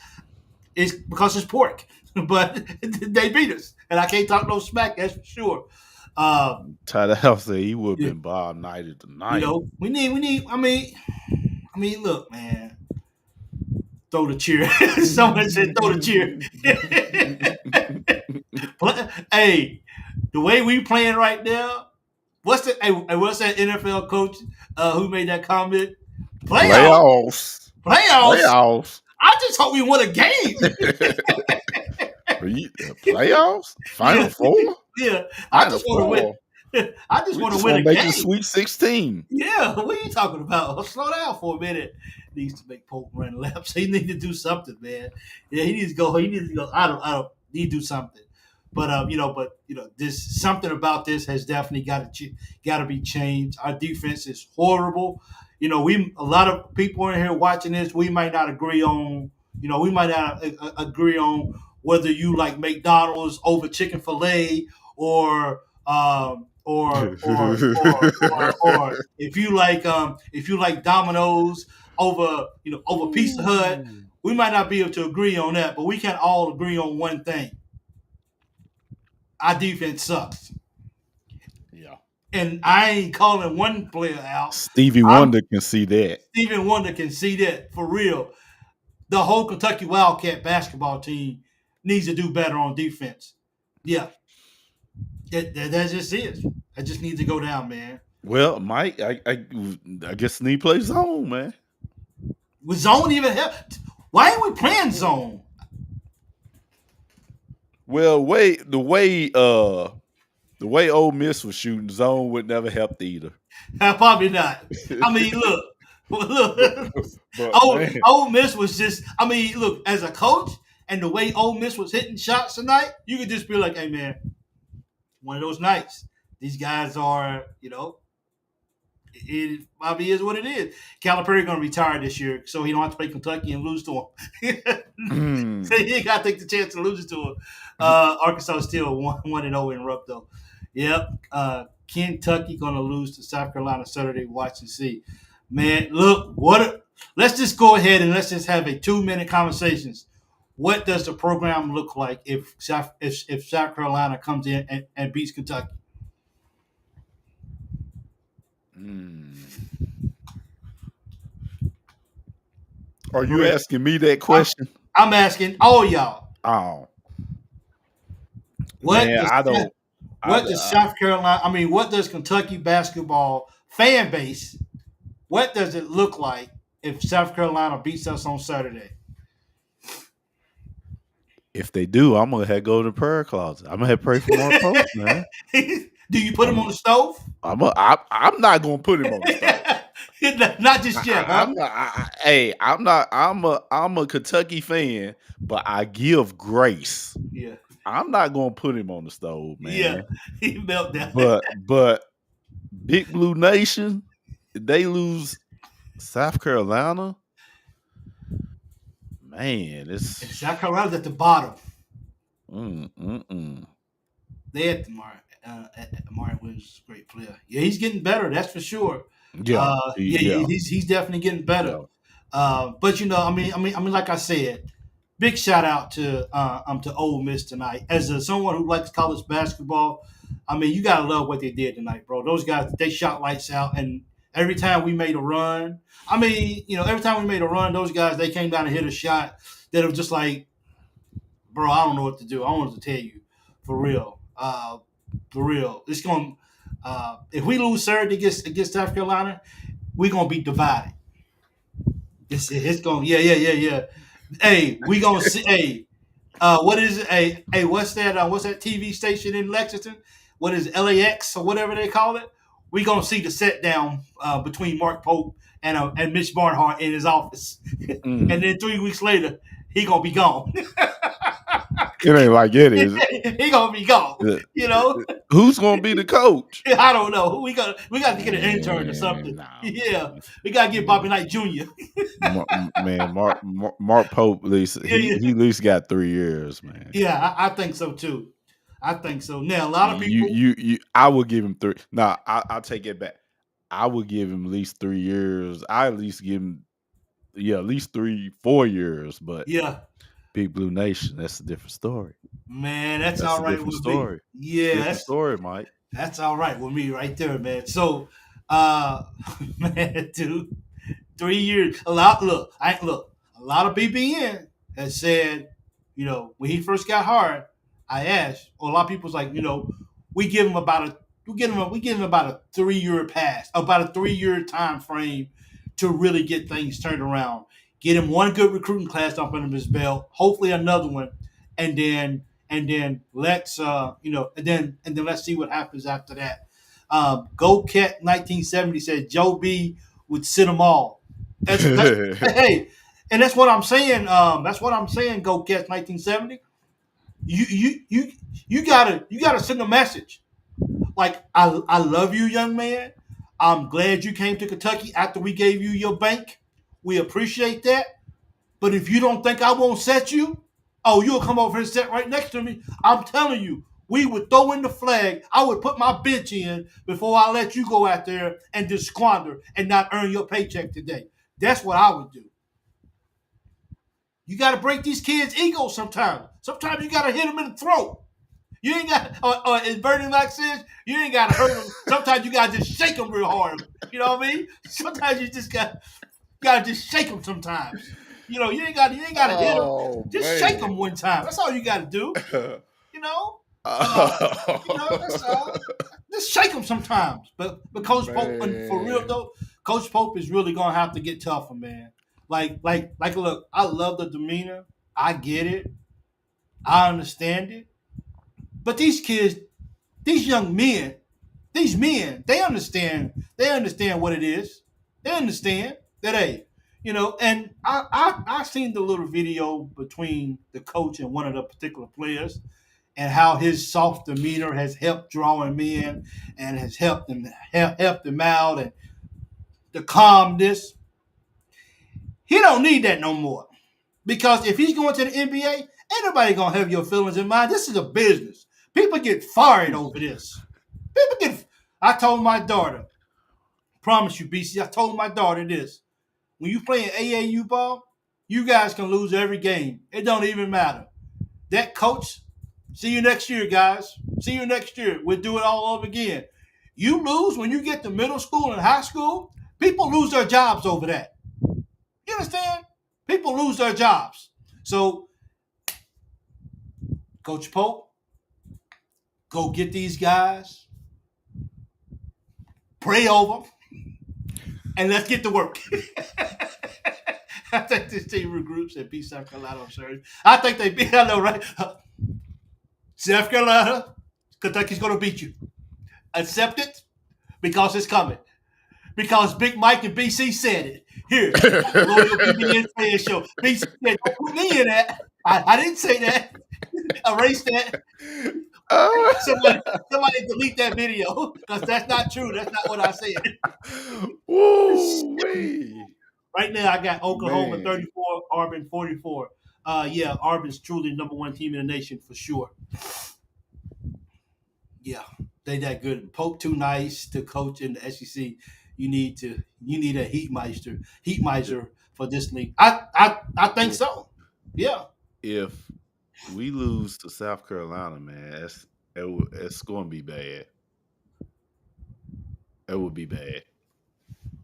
[SPEAKER 1] it's pork. But they beat us. And I can't talk no smack, that's for sure. Uh,
[SPEAKER 2] Ty the house said he would have
[SPEAKER 1] yeah,
[SPEAKER 2] been Bob Knighted tonight.
[SPEAKER 1] we need I mean, look, man, throw the cheer. Someone said throw the cheer. Hey, the way we playing right now, what's that NFL coach who made that comment? Playoffs,
[SPEAKER 2] Playoffs.
[SPEAKER 1] playoffs.
[SPEAKER 2] Playoffs.
[SPEAKER 1] I just hope we win a game.
[SPEAKER 2] Playoffs? Final
[SPEAKER 1] Yeah,
[SPEAKER 2] four?
[SPEAKER 1] yeah. I
[SPEAKER 2] Final
[SPEAKER 1] just want to win.
[SPEAKER 2] four.
[SPEAKER 1] I just
[SPEAKER 2] We
[SPEAKER 1] want to
[SPEAKER 2] just
[SPEAKER 1] win
[SPEAKER 2] want
[SPEAKER 1] a
[SPEAKER 2] to make the
[SPEAKER 1] game.
[SPEAKER 2] Sweet 16.
[SPEAKER 1] Yeah, what are you talking about? Slow down for a minute. Needs to make Pope run laps. He needs to do something, man. Yeah, he needs to go. He needs to go. I don't need to do something. But this something about this has definitely got to be changed. Our defense is horrible. We a lot of people in here watching this. We might not agree on. We might not agree on whether you like McDonald's over chicken fillet or or if you like Domino's over Pizza Hut.
[SPEAKER 2] Ooh.
[SPEAKER 1] We might not be able to agree on that, but we can all agree on one thing: our defense sucks.
[SPEAKER 2] Yeah.
[SPEAKER 1] And I ain't calling one player out.
[SPEAKER 2] Stevie
[SPEAKER 1] I'm
[SPEAKER 2] Wonder can see that.
[SPEAKER 1] Stephen Wonder can see that for real. The whole Kentucky Wildcat basketball team needs to do better on defense. Yeah, that just is. That just needs to go down, man.
[SPEAKER 2] Well, Mike, I guess Snead plays zone, man.
[SPEAKER 1] With zone even help? Why ain't we playing zone?
[SPEAKER 2] Well, the way Ole Miss was shooting, zone would never help either.
[SPEAKER 1] Probably not. I mean, look,
[SPEAKER 2] But,
[SPEAKER 1] look.
[SPEAKER 2] but
[SPEAKER 1] Ole,
[SPEAKER 2] man,
[SPEAKER 1] Ole Miss was just. I mean, look, as a coach and the way Ole Miss was hitting shots tonight, you could just be like, "Hey, man, one of those nights. These guys are, it probably is what it is. Calipari going to retire this year, so he don't have to play Kentucky and lose to him. So he ain't got to take the chance to lose to him. Arkansas is still 1-0 in Rupp, though. Yep. Kentucky going to lose to South Carolina Saturday. Watch and see. Man, look, let's just go ahead and let's just have a 2-minute conversations. What does the program look like if South Carolina comes in and beats Kentucky?
[SPEAKER 2] Are you asking me that question?
[SPEAKER 1] I'm asking all y'all.
[SPEAKER 2] Oh,
[SPEAKER 1] What
[SPEAKER 2] man,
[SPEAKER 1] does
[SPEAKER 2] I don't.
[SPEAKER 1] what does South Carolina? I mean, what does Kentucky basketball fan base? What does it look like if South Carolina beats us on Saturday?
[SPEAKER 2] If they do, I'm gonna have to go to the prayer closet. I'm gonna have to pray for Mark Pope, man.
[SPEAKER 1] Do you put him on the stove?
[SPEAKER 2] I'm not gonna put him on the stove.
[SPEAKER 1] Not just yet, huh?
[SPEAKER 2] I'm not. Hey, I'm not. I'm a Kentucky fan, but I give grace.
[SPEAKER 1] Yeah,
[SPEAKER 2] I'm not gonna put him on the stove, man.
[SPEAKER 1] yeah. He meltdown.
[SPEAKER 2] But Big Blue Nation, if they lose South Carolina, man, it's
[SPEAKER 1] South Carolina's at the bottom.
[SPEAKER 2] mm.
[SPEAKER 1] They at the Martin Williams is a great player. Yeah, he's getting better. That's for sure.
[SPEAKER 2] Yeah,
[SPEAKER 1] He's definitely getting better.
[SPEAKER 2] Yeah.
[SPEAKER 1] But like I said, big shout out to Ole Miss tonight. As someone who likes college basketball, I mean, you gotta love what they did tonight, bro. Those guys, they shot lights out, and every time we made a run, those guys, they came down and hit a shot that was just like, bro, I don't know what to do. I wanted to tell you, for real. It's going. If we lose Saturday against South Carolina, we're gonna be divided. It's going. Yeah. Hey, we gonna see. Hey, what is it? Hey, what's that? What's that TV station in Lexington? What is it, LAX or whatever they call it? We gonna see the set down between Mark Pope and Mitch Barnhart in his office, and then 3 weeks later he gonna be gone.
[SPEAKER 2] It ain't like it is.
[SPEAKER 1] He gonna be gone. You know,
[SPEAKER 2] Who's gonna be the coach?
[SPEAKER 1] I don't know. We got to get an intern or something.
[SPEAKER 2] Nah,
[SPEAKER 1] Yeah, we got to get Bobby Knight Jr.
[SPEAKER 2] Mark Pope. At least he at least got 3 years, man.
[SPEAKER 1] Yeah, I think so too. I think so. Now a lot of people.
[SPEAKER 2] I would give him 3. Nah, I'll take it back. I would give him at least 3 years. I at least give him, at least 3-4 years. But
[SPEAKER 1] yeah,
[SPEAKER 2] Big Blue Nation, that's a different story.
[SPEAKER 1] Man, that's all right with
[SPEAKER 2] story.
[SPEAKER 1] me. Yeah,
[SPEAKER 2] different story, Mike.
[SPEAKER 1] That's all right with me right there, man. So, man, dude, 3 years. A lot of BBN has said, when he first got hired, I asked, or a lot of people's like, we give him about a 3-year pass, about a 3-year time frame to really get things turned around. Get him one good recruiting class up under his belt, hopefully another one, and then let's let's see what happens after that. 𝐀𝐫𝐿 1970 said Joe B would sit them all. Hey, and that's what I'm saying. 𝐀𝐫𝐿 1970. You gotta send a message. Like, I love you, young man. I'm glad you came to Kentucky after we gave you your bank. We appreciate that. But if you don't think I won't set you, you'll come over and sit right next to me. I'm telling you, we would throw in the flag. I would put my bench in before I let you go out there and just squander and not earn your paycheck today. That's what I would do. You got to break these kids' egos sometimes. Sometimes you got to hit them in the throat. You ain't got, or as Bernie Mac says, you ain't got to hurt them. Sometimes you got to just shake them real hard. You know what I mean? Sometimes you just got to just shake them sometimes. You ain't got to hit them. Just shake them one time. That's all you got to do. That's all. Just shake them sometimes. But Coach Pope, for real though, Coach Pope is really gonna have to get tougher, man. Like, look, I love the demeanor. I get it. I understand it. But these kids, these young men, they understand. They understand what it is. They understand that, hey, and I seen the little video between the coach and one of the particular players, and how his soft demeanor has helped draw him in and has helped him out, and the calmness. He don't need that no more, because if he's going to the NBA, ain't nobody gonna have your feelings in mind. This is a business. People get fired over this. I told my daughter, promise you, BC, I told my daughter this. When you playing AAU ball, you guys can lose every game. It don't even matter. That coach, see you next year, guys. See you next year. We'll do it all over again. You lose when you get to middle school and high school, people lose their jobs over that. You understand? People lose their jobs. So, Coach Pope, go get these guys, pray over them, and let's get to work. I think this team regroups and beat South Carolina on Saturday. I think they beat, I know, right? South Carolina, Kentucky's going to beat you. Accept it, because it's coming. Because Big Mike and BC said it. Here, Loyal BBN Fan Show. BC said, don't put me in that. I didn't say that. Erase that. Somebody delete that video, because that's not true. That's not what I said.
[SPEAKER 2] Woo-wee.
[SPEAKER 1] Right now, I got Oklahoma 34, Auburn 44. Yeah, Auburn's truly the number one team in the nation for sure. Yeah, they that good. Pope too nice to coach in the SEC. You need a heat for this league. I think so. Yeah.
[SPEAKER 2] If we lose to South Carolina, man, it's going to be bad. It would be bad.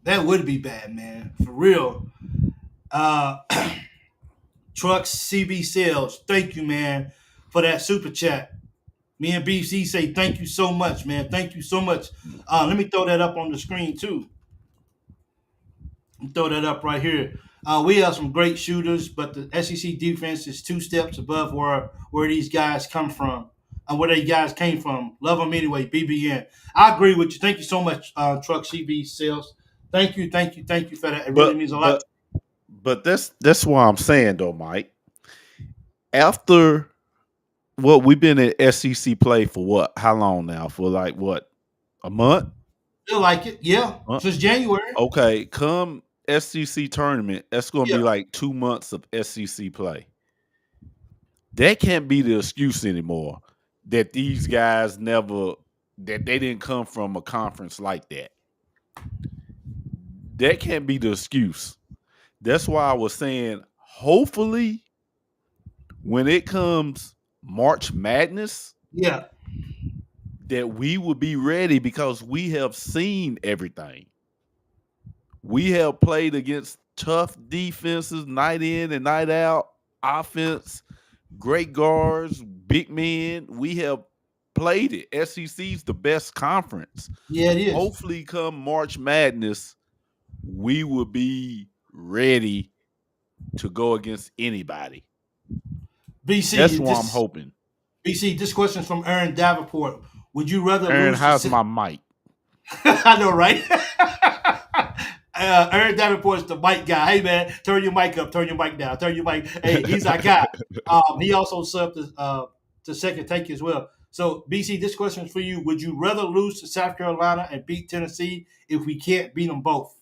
[SPEAKER 1] That would be bad, man. For real. Trucks CB Sales, thank you, man, for that super chat. Me and BC say thank you so much, man. Thank you so much. Let me throw that up on the screen, too. Throw that up right here. We have some great shooters, but the SEC defense is 2 steps above where these guys come from and where they guys came from. Love them anyway, BBN. I agree with you. Thank you so much, Truck CB Sales. Thank you for that. It really means a lot.
[SPEAKER 2] But that's why I'm saying, though, Mike. After Well, we've been at SEC play for what? How long now? For like what? A month?
[SPEAKER 1] Feel like it, yeah.
[SPEAKER 2] Huh?
[SPEAKER 1] Since January.
[SPEAKER 2] Okay, come SEC tournament, that's going to
[SPEAKER 1] Yeah,
[SPEAKER 2] be like 2 months of SEC play. That can't be the excuse anymore that these guys never that they didn't come from a conference like that. That can't be the excuse. That's why I was saying, hopefully, when it comes March Madness,
[SPEAKER 1] yeah,
[SPEAKER 2] that we will be ready because we have seen everything. We have played against tough defenses night in and night out, offense, great guards, big men. We have played it. SEC's the best conference.
[SPEAKER 1] yeah. It is.
[SPEAKER 2] Hopefully, come March Madness, we will be ready to go against anybody.
[SPEAKER 1] BC,
[SPEAKER 2] That's what I'm hoping.
[SPEAKER 1] BC, this question is from Aaron Davenport. Would you rather
[SPEAKER 2] Aaron,
[SPEAKER 1] lose?
[SPEAKER 2] how's my mic?
[SPEAKER 1] I know, right? Aaron Davenport is the mic guy. Hey, man, turn your mic up, turn your mic down, turn your mic. Hey, he's our guy. He also subbed to second take as well. So, BC, this question is for you. Would you rather lose to South Carolina and beat Tennessee if we can't beat them both?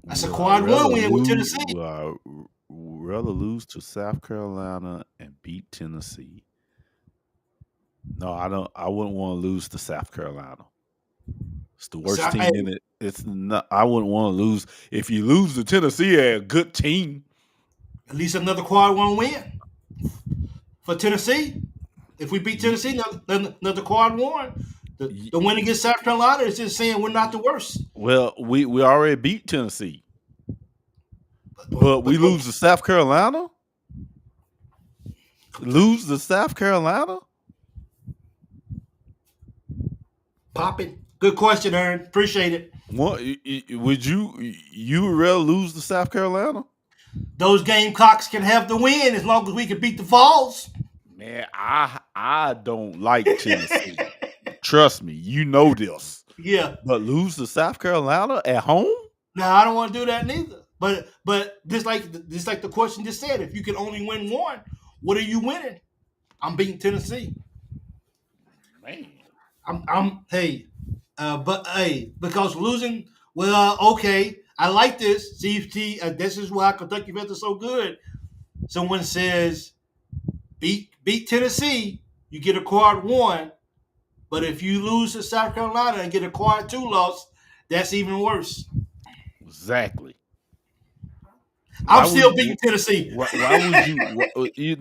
[SPEAKER 1] That's a quad one win with Tennessee.
[SPEAKER 2] Rather lose to South Carolina and beat Tennessee. No, I don't. I wouldn't want to lose to South Carolina. It's the worst team in it. It's not. I wouldn't want to lose. If you lose to Tennessee, a good team.
[SPEAKER 1] At least another quad one win for Tennessee. If we beat Tennessee, another quad one. The win against South Carolina is just saying we're not the worst.
[SPEAKER 2] Well, we already beat Tennessee, but we lose to South Carolina. Lose to South Carolina.
[SPEAKER 1] Pop it. Good question, Aaron. Appreciate it.
[SPEAKER 2] What would you rather lose to South Carolina?
[SPEAKER 1] Those Gamecocks can have the win as long as we can beat the Vols.
[SPEAKER 2] Man, I don't like Tennessee. Trust me, you know this.
[SPEAKER 1] Yeah.
[SPEAKER 2] But lose to South Carolina at home?
[SPEAKER 1] No, I don't want to do that neither. But just like the question just said, if you can only win one, what are you winning? I'm beating Tennessee.
[SPEAKER 2] Man.
[SPEAKER 1] Because losing, okay, I like this. CFT, this is why Kentucky Wildcats are so good. Someone says, beat Tennessee, you get a quad one. But if you lose to South Carolina and get a quad two loss, that's even worse.
[SPEAKER 2] Exactly.
[SPEAKER 1] I'm still beating Tennessee.
[SPEAKER 2] Why would you?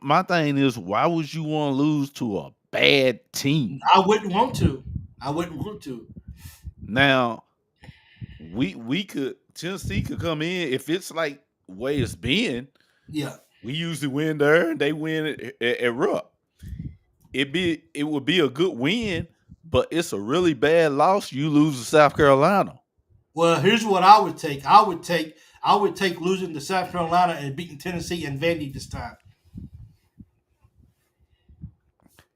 [SPEAKER 2] My thing is, why would you want to lose to a bad team?
[SPEAKER 1] I wouldn't want to.
[SPEAKER 2] Now, Tennessee could come in if it's like the way it's been.
[SPEAKER 1] Yeah.
[SPEAKER 2] We usually win there, and they win at Rupp. It would be a good win, but it's a really bad loss. You lose to South Carolina.
[SPEAKER 1] Well, here's what I would take. I would take losing to South Carolina and beating Tennessee and Vandy this time.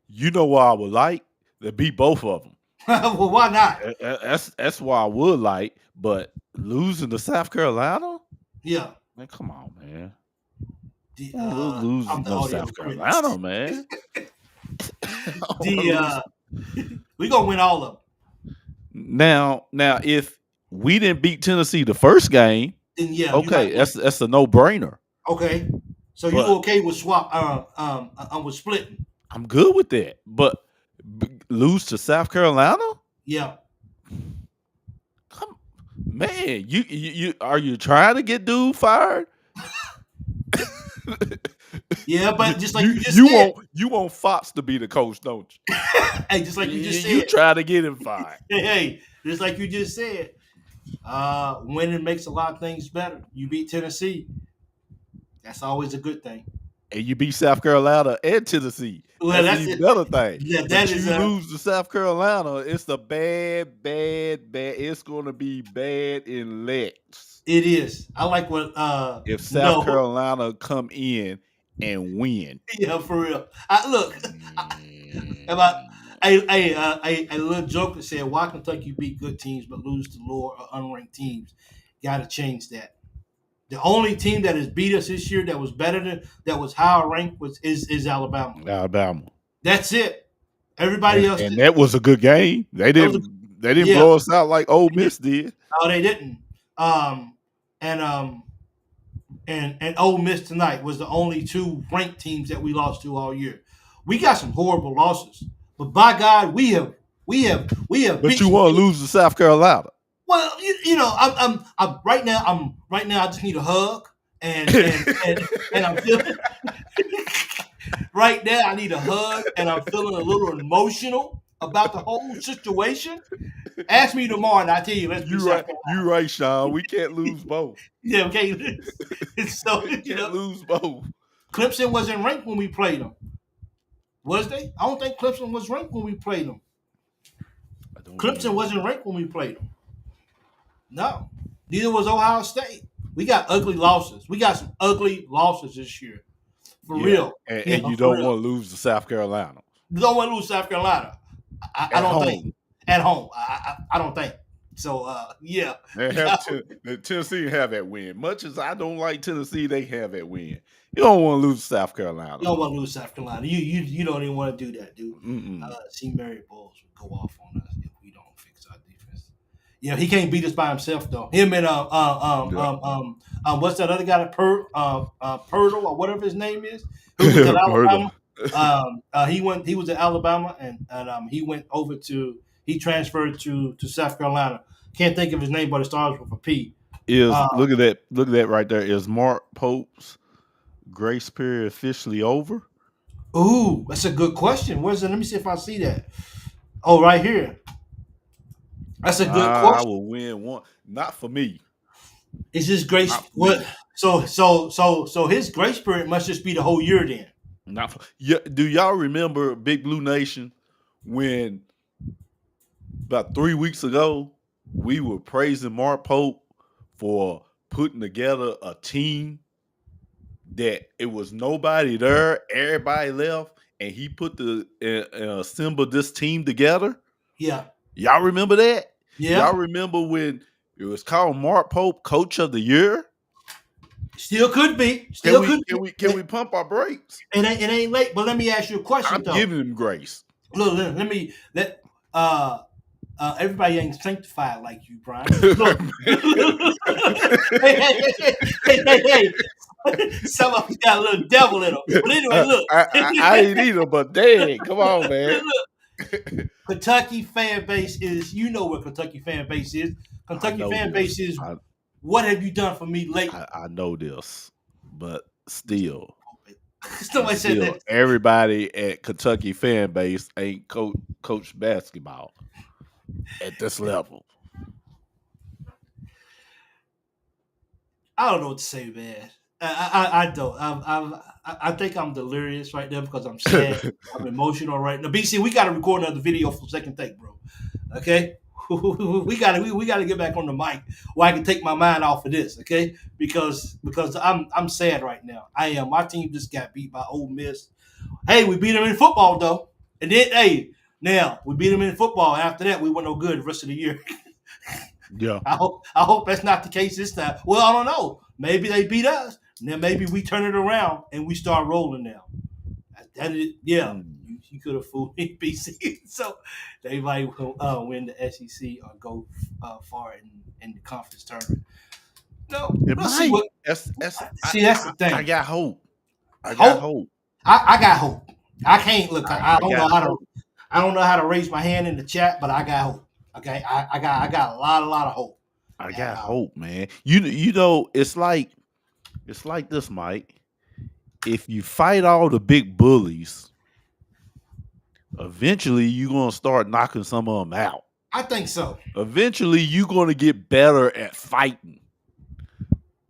[SPEAKER 2] You know what I would like? To beat both of them.
[SPEAKER 1] Well, why not?
[SPEAKER 2] That's why I would like, but losing to South Carolina?
[SPEAKER 1] Yeah.
[SPEAKER 2] Man, come on, man.
[SPEAKER 1] Losing
[SPEAKER 2] to South Carolina, man.
[SPEAKER 1] We gonna win all of them.
[SPEAKER 2] Now, if we didn't beat Tennessee the first game,
[SPEAKER 1] then yeah,
[SPEAKER 2] okay, that's a no-brainer.
[SPEAKER 1] Okay, so you okay with with splitting?
[SPEAKER 2] I'm good with that, but lose to South Carolina?
[SPEAKER 1] Yeah.
[SPEAKER 2] Come, man, you are you trying to get dude fired?
[SPEAKER 1] Yeah, but just like you just said.
[SPEAKER 2] You want Fox to be the coach, don't you?
[SPEAKER 1] Hey, just like you just said.
[SPEAKER 2] You try to get him fired.
[SPEAKER 1] Hey, just like you just said. Winning makes a lot of things better. You beat Tennessee. That's always a good thing.
[SPEAKER 2] And you beat South Carolina and Tennessee.
[SPEAKER 1] Well,
[SPEAKER 2] that's the other thing.
[SPEAKER 1] Yeah, that is.
[SPEAKER 2] You lose to South Carolina, it's a bad. It's going to be bad in legs.
[SPEAKER 1] It is. I like what.
[SPEAKER 2] If South Carolina come in and win.
[SPEAKER 1] Yeah, for real. Look. A little joke that said, "Why Kentucky beat good teams but lose to lower or unranked teams?" Got to change that. The only team that has beat us this year that was better than that was higher ranked is Alabama.
[SPEAKER 2] Alabama.
[SPEAKER 1] That's it. Everybody else
[SPEAKER 2] And that was a good game. They
[SPEAKER 1] that was
[SPEAKER 2] didn't
[SPEAKER 1] yeah.
[SPEAKER 2] blow us out like Ole Miss did.
[SPEAKER 1] No, they didn't. Um, and and Ole Miss tonight was the only two ranked teams that we lost to all year. We got some horrible losses, but by God, we have
[SPEAKER 2] But
[SPEAKER 1] beat
[SPEAKER 2] you
[SPEAKER 1] some
[SPEAKER 2] want to
[SPEAKER 1] teams.
[SPEAKER 2] lose to South Carolina.
[SPEAKER 1] Well, you know, I'm right now. I just need a hug, and I'm feeling right now. I need a hug, and I'm feeling a little emotional about the whole situation. Ask me tomorrow, and I tell you, let's be South Carolina.
[SPEAKER 2] You right, Sean. We can't lose both.
[SPEAKER 1] Yeah, okay. So
[SPEAKER 2] We can't lose both.
[SPEAKER 1] Clemson wasn't ranked when we played them, was they? I don't think Clemson was ranked when we played them. Clemson wasn't ranked when we played them. No, neither was Ohio State. We got ugly losses. We got some ugly losses this year, for real.
[SPEAKER 2] And you don't want to lose to South Carolina.
[SPEAKER 1] You don't want to lose South Carolina. I don't think at home. I don't think so. Yeah.
[SPEAKER 2] Tennessee have that win. Much as I don't like Tennessee, they have that win. You don't want to lose to South Carolina.
[SPEAKER 1] You don't want to lose South Carolina. You don't even want to do that, dude. See, Mary Bowles would go off on us if we don't fix our defense. Yeah, he can't beat us by himself though. Him and what's that other guy? Purtle or whatever his name is. Who was at Alabama? He was at Alabama and he went over he transferred to South Carolina. Can't think of his name, but it starts with a P.
[SPEAKER 2] Look at that right there. Is Mark Pope's grace period officially over?
[SPEAKER 1] Ooh, that's a good question. Where's it? Let me see if I see that. Oh, right here. That's a good question.
[SPEAKER 2] I will win one. Not for me.
[SPEAKER 1] Is his grace what? So his grace period must just be the whole year then.
[SPEAKER 2] Not for, do y'all remember Big Blue Nation when about 3 weeks ago we were praising Mark Pope for putting together a team that it was nobody there, everybody left, and he put assembled this team together?
[SPEAKER 1] Yeah.
[SPEAKER 2] Y'all remember that?
[SPEAKER 1] Yeah.
[SPEAKER 2] Y'all remember when it was called Mark Pope Coach of the Year?
[SPEAKER 1] Still could be.
[SPEAKER 2] Can we pump our brakes?
[SPEAKER 1] It ain't late, but let me ask you a question.
[SPEAKER 2] I'm giving him grace.
[SPEAKER 1] Look, everybody ain't sanctified like you, Brian. Look. hey. Some of us got a little devil in them. But anyway, look.
[SPEAKER 2] I ain't either, but dang, come on, man.
[SPEAKER 1] Look, Kentucky fan base is, you know what Kentucky fan base is. Kentucky fan base is, what have you done for me lately?
[SPEAKER 2] I know this, but still.
[SPEAKER 1] Somebody said that.
[SPEAKER 2] Everybody at Kentucky fan base ain't coach basketball at this level.
[SPEAKER 1] I don't know what to say, man. I don't. I think I'm delirious right now because I'm sad. I'm emotional right now. BC, we got to record another video for second take, bro. Okay, we got to get back on the mic where I can take my mind off of this. Okay, because I'm sad right now. I am. My team just got beat by Ole Miss. Hey, we beat them in football though, and then now we beat them in football. After that, we went no good the rest of the year.
[SPEAKER 2] Yeah.
[SPEAKER 1] I hope that's not the case this time. Well, I don't know. Maybe they beat us. Then maybe we turn it around and we start rolling now. You could have fooled me, BC. So they might win the SEC or go far in the conference tournament. No, let's see what. That's the thing.
[SPEAKER 2] I got hope.
[SPEAKER 1] I got hope. I can't look. I don't know how to raise my hand in the chat, but I got hope. Okay, I got a lot of hope.
[SPEAKER 2] I got hope, man. You know, it's like this, Mike. If you fight all the big bullies, eventually you're gonna start knocking some of them out.
[SPEAKER 1] I think so.
[SPEAKER 2] Eventually you're gonna get better at fighting.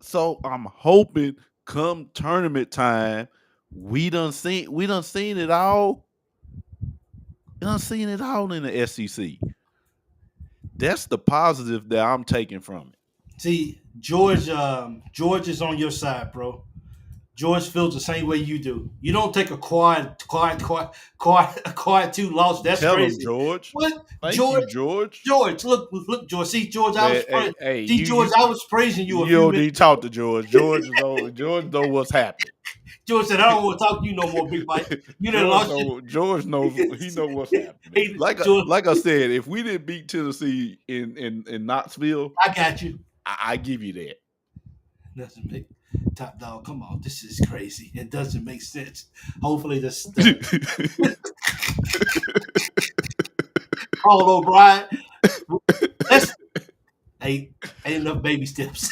[SPEAKER 2] So I'm hoping come tournament time, we done seen it all. We done seen it all in the SEC. That's the positive that I'm taking from it.
[SPEAKER 1] See, George is on your side, bro. George feels the same way you do. You don't take a quad 2 loss. That's
[SPEAKER 2] Tell him,
[SPEAKER 1] crazy.
[SPEAKER 2] George.
[SPEAKER 1] What,
[SPEAKER 2] Thank
[SPEAKER 1] George?
[SPEAKER 2] you, George.
[SPEAKER 1] George, look, George. See, George, I was
[SPEAKER 2] Man, hey,
[SPEAKER 1] see, George, I was praising you a
[SPEAKER 2] you
[SPEAKER 1] few
[SPEAKER 2] don't need
[SPEAKER 1] minutes
[SPEAKER 2] to talk
[SPEAKER 1] ago.
[SPEAKER 2] to George. George know what's happening.
[SPEAKER 1] George said, "I don't want to talk to you no more, big Mike. You done
[SPEAKER 2] George
[SPEAKER 1] lost your."
[SPEAKER 2] George knows what's happening.
[SPEAKER 1] George,
[SPEAKER 2] Like I said, if we didn't beat Tennessee in Knoxville,
[SPEAKER 1] I got you.
[SPEAKER 2] I give you that.
[SPEAKER 1] Doesn't make top dog. Come on, this is crazy. It doesn't make sense. Hopefully, this Paul O'Brien. Let's ain't enough baby steps.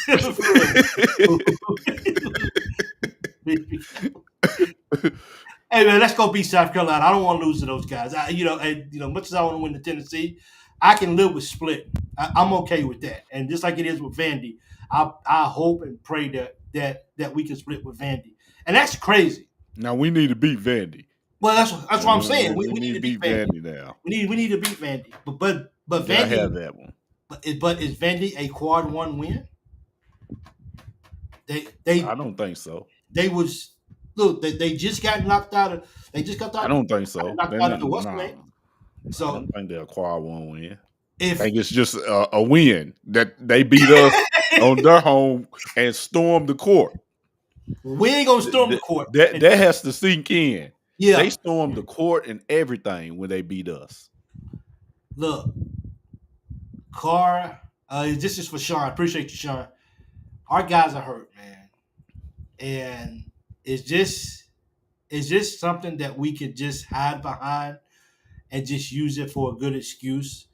[SPEAKER 1] Hey man, let's go beat South Carolina. I don't want to lose to those guys. Much as I want to win to Tennessee, I can live with split. I'm okay with that. And just like it is with Vandy, I hope and pray that we can split with Vandy. And that's crazy.
[SPEAKER 2] Now we need to beat Vandy.
[SPEAKER 1] Well, that's what I'm saying. We need to beat Vandy
[SPEAKER 2] now.
[SPEAKER 1] We need to beat Vandy. But Vandy,
[SPEAKER 2] I have that one.
[SPEAKER 1] But is Vandy a quad 1 win? They
[SPEAKER 2] I don't think so.
[SPEAKER 1] They was look. They just got knocked out of. They just got.
[SPEAKER 2] I don't think so.
[SPEAKER 1] Knocked out of the West name. So
[SPEAKER 2] I don't think they're a quad 1 win.
[SPEAKER 1] I
[SPEAKER 2] think it's just a win that they beat us on their home and stormed the court.
[SPEAKER 1] We ain't gonna storm the court.
[SPEAKER 2] That has to sink in.
[SPEAKER 1] Yeah,
[SPEAKER 2] they stormed the court and everything when they beat us.
[SPEAKER 1] Look, Carr. This is for Sean. I appreciate you, Sean. Our guys are hurt, man, and it's just something that we could just hide behind and just use it for a good excuse.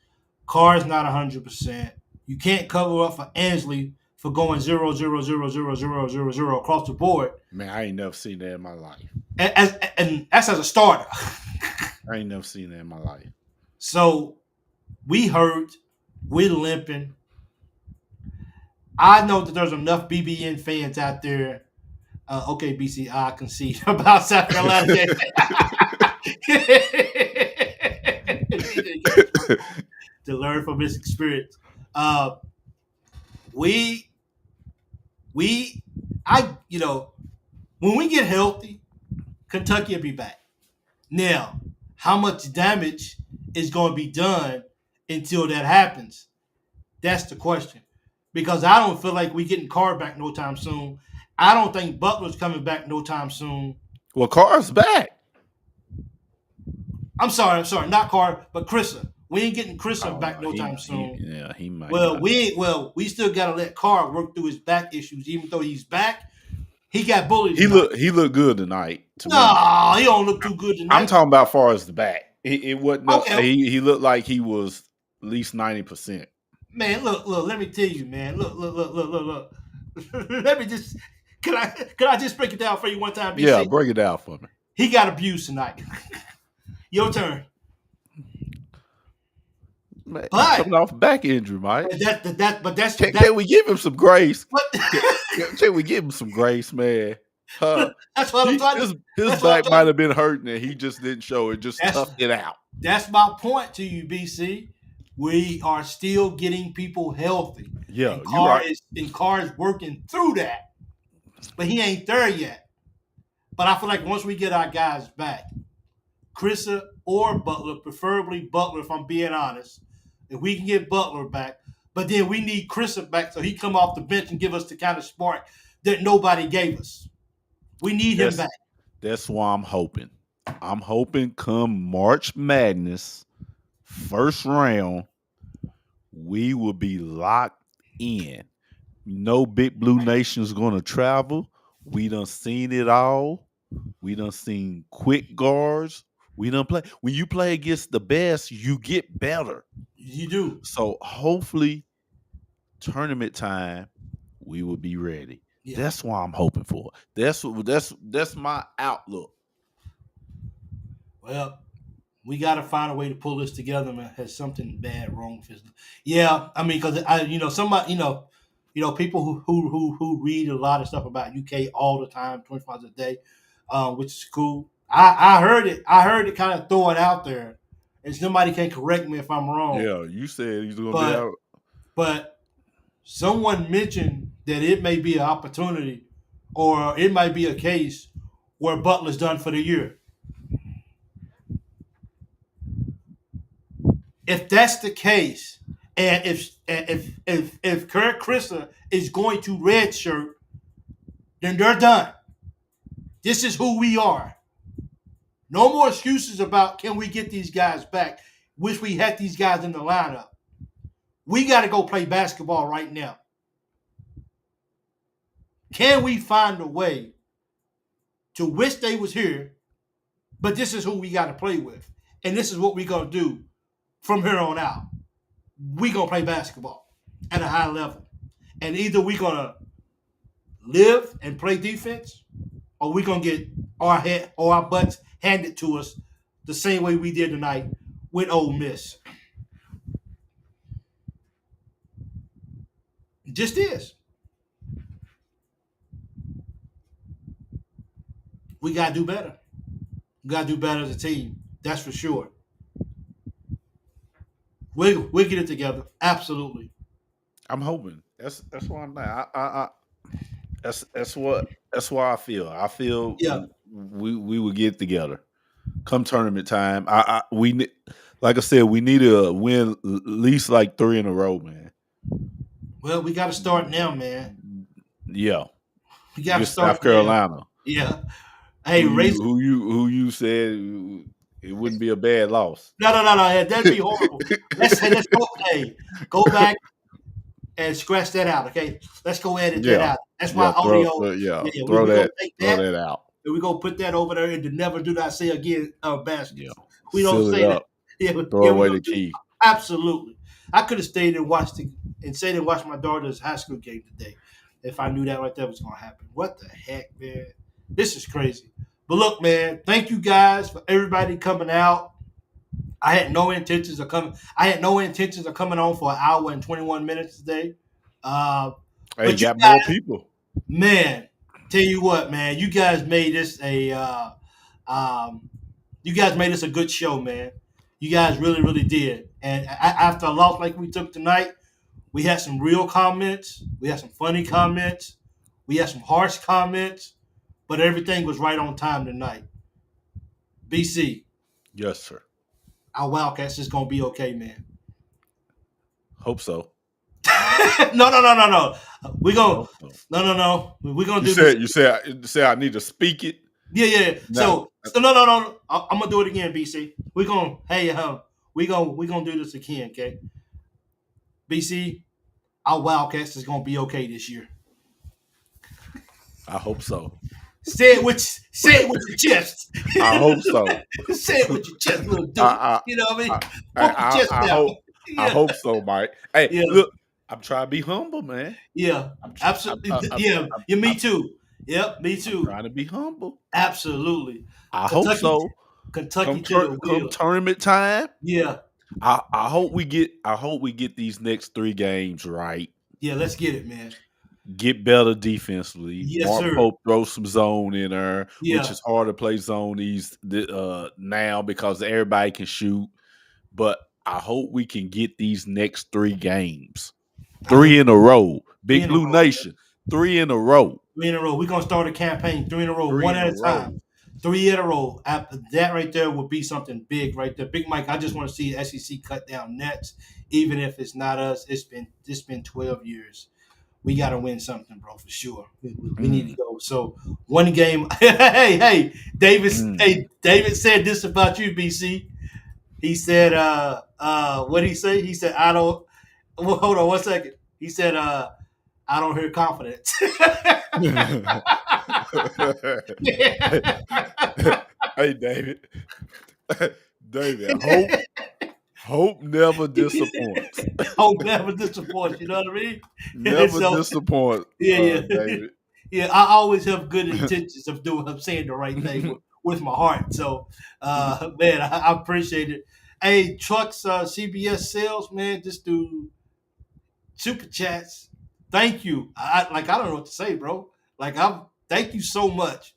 [SPEAKER 1] Carr's not 100%. You can't cover up for Ansley for going 0-0-0-0-0-0-0 across the board.
[SPEAKER 2] Man, I ain't never seen that in my life.
[SPEAKER 1] And that's as a starter.
[SPEAKER 2] I ain't never seen that in my life.
[SPEAKER 1] So we hurt. We're limping. I know that there's enough BBN fans out there. Okay, BC, I concede about South Carolina. To learn from his experience. When we get healthy, Kentucky will be back. Now, how much damage is going to be done until that happens? That's the question. Because I don't feel like we getting Carr back no time soon. I don't think Butler's coming back no time soon.
[SPEAKER 2] Well, Carr's back.
[SPEAKER 1] I'm sorry, not Carr, but Chrissa. We ain't getting Chrissa back no time soon.
[SPEAKER 2] He might.
[SPEAKER 1] Well, we still got to let Carr work through his back issues. Even though he's back, he got bullied.
[SPEAKER 2] He looked good tonight.
[SPEAKER 1] No, he don't look too good tonight.
[SPEAKER 2] I'm talking about far as the back. It wasn't.
[SPEAKER 1] Okay.
[SPEAKER 2] He looked like he was at least 90%.
[SPEAKER 1] Man, look. Let me tell you, man. Look. Let me just. Can I just break it down for you one time, BC?
[SPEAKER 2] Yeah, break it down for me.
[SPEAKER 1] He got abused tonight. Your turn.
[SPEAKER 2] Man, coming off a back injury, Mike.
[SPEAKER 1] Can
[SPEAKER 2] we give him some grace? Can we give him some grace, man?
[SPEAKER 1] That's what I'm talking.
[SPEAKER 2] His back might have been hurting, and he just didn't show it. Just toughed it out.
[SPEAKER 1] That's my point to you, BC. We are still getting people healthy.
[SPEAKER 2] Yeah,
[SPEAKER 1] Carr is working through that, but he ain't there yet. But I feel like once we get our guys back, Chrissa or Butler, preferably Butler, if I'm being honest, if we can get Butler back, but then we need Chrissa back so he come off the bench and give us the kind of spark that nobody gave us. We need him back.
[SPEAKER 2] That's why I'm hoping. I'm hoping come March Madness, first round, we will be locked in. No Big Blue Nation's going to travel. We done seen it all. We done seen quick guards. We done play. When you play against the best, you get better.
[SPEAKER 1] You do.
[SPEAKER 2] So hopefully, tournament time, we will be ready. Yeah. That's why I'm hoping for. That's my outlook.
[SPEAKER 1] Well, we got to find a way to pull this together, man. Has something bad wrong with us? Yeah, I mean, because somebody, people who read a lot of stuff about UK all the time, 24 hours a day, which is cool. I heard it. I heard it kind of throw it out there, and somebody can correct me if I'm wrong.
[SPEAKER 2] Yeah, you said he's going to be
[SPEAKER 1] out. But someone mentioned that it may be an opportunity or it might be a case where Butler's done for the year. If that's the case, and if 𝐀𝐫𝐭𝐒𝐜𝐞𝐢𝐞𝐳𝐜 is going to redshirt, then they're done. This is who we are. No more excuses about can we get these guys back. Wish we had these guys in the lineup. We got to go play basketball right now. Can we find a way to wish they was here, but this is who we got to play with. And this is what we're going to do from here on out. We're going to play basketball at a high level. And either we're going to live and play defense, or we're going to get our head or our butts handed to us the same way we did tonight with Ole Miss. It just is. We got to do better. We got to do better as a team. That's for sure. We'll get it together. Absolutely.
[SPEAKER 2] I'm hoping. That's why I'm not. That's why I feel. I feel we will get together come tournament time. We like I said, we need to win at least like 3 in a row, man.
[SPEAKER 1] Well, we got to start now, man.
[SPEAKER 2] Yeah,
[SPEAKER 1] we got to start
[SPEAKER 2] South Carolina.
[SPEAKER 1] Now. Yeah. Hey,
[SPEAKER 2] who you said it wouldn't be a bad loss?
[SPEAKER 1] No. That'd be horrible. let's go. Hey, go back and scratch that out. Okay, let's go edit that out. That's why audio.
[SPEAKER 2] Throw that out.
[SPEAKER 1] And we're gonna put that over there into never do not say again baskets.
[SPEAKER 2] Yeah.
[SPEAKER 1] We don't say that. Yeah,
[SPEAKER 2] throw away the key.
[SPEAKER 1] Absolutely. I could have stayed and watched my daughter's high school game today if I knew that right there was gonna happen. What the heck, man? This is crazy. But look, man, thank you guys for everybody coming out. I had no intentions of coming on for an hour and 21 minutes today.
[SPEAKER 2] Hey, got more people.
[SPEAKER 1] Man, tell you what, man, you guys made this a good show, man. You guys really, really did. And after a loss like we took tonight, we had some real comments. We had some funny comments. We had some harsh comments. But everything was right on time tonight. BC.
[SPEAKER 2] Yes, sir.
[SPEAKER 1] Our Wildcats is going to be okay, man.
[SPEAKER 2] Hope so.
[SPEAKER 1] No. We're going to no. We're going to do
[SPEAKER 2] You said I need to speak it?
[SPEAKER 1] Yeah. No. So no. I'm going to do it again, BC. We're going to do this again, okay? BC, our Wildcats is going to be okay this year.
[SPEAKER 2] I hope so.
[SPEAKER 1] Say it with your chest.
[SPEAKER 2] I hope so.
[SPEAKER 1] Say it with your chest, little dude. You know what I mean?
[SPEAKER 2] I hope so, Mike. Hey, look, I'm trying to be humble, man.
[SPEAKER 1] Yeah, absolutely. Me too. Yep, me too.
[SPEAKER 2] I'm trying to be humble.
[SPEAKER 1] Absolutely.
[SPEAKER 2] I hope so.
[SPEAKER 1] Kentucky
[SPEAKER 2] come tournament time.
[SPEAKER 1] Yeah.
[SPEAKER 2] I hope we get these next 3 games right.
[SPEAKER 1] Yeah, let's get it, man.
[SPEAKER 2] Get better defensively.
[SPEAKER 1] Yes,
[SPEAKER 2] Mark
[SPEAKER 1] sir.
[SPEAKER 2] Pope throw some zone in there, which is hard to play zone now because everybody can shoot. But I hope we can get these next 3 games. 3 in a row. Big Blue Nation. 3 in a row.
[SPEAKER 1] 3 in a row. We're going to start a campaign 3 in a row, one at a time. 3 in a row. That right there will be something big right there. Big Mike, I just want to see SEC cut down nets, even if it's not us. It's been 12 years. We got to win something, bro, for sure. We need to go. So, one game. Hey, David. Hey, David said this about you, BC. He said, what did he say? He said, I don't. Well, hold on 1 second. He said, I don't hear confidence.
[SPEAKER 2] Hey, David. Hope never disappoints.
[SPEAKER 1] Hope never disappoints. You know what I mean?
[SPEAKER 2] Never disappoints.
[SPEAKER 1] David. Yeah, I always have good intentions of saying the right thing with my heart. So, man, I appreciate it. Hey, Trucks, CBS sales, man, just do super chats. Thank you. I don't know what to say, bro. Thank you so much.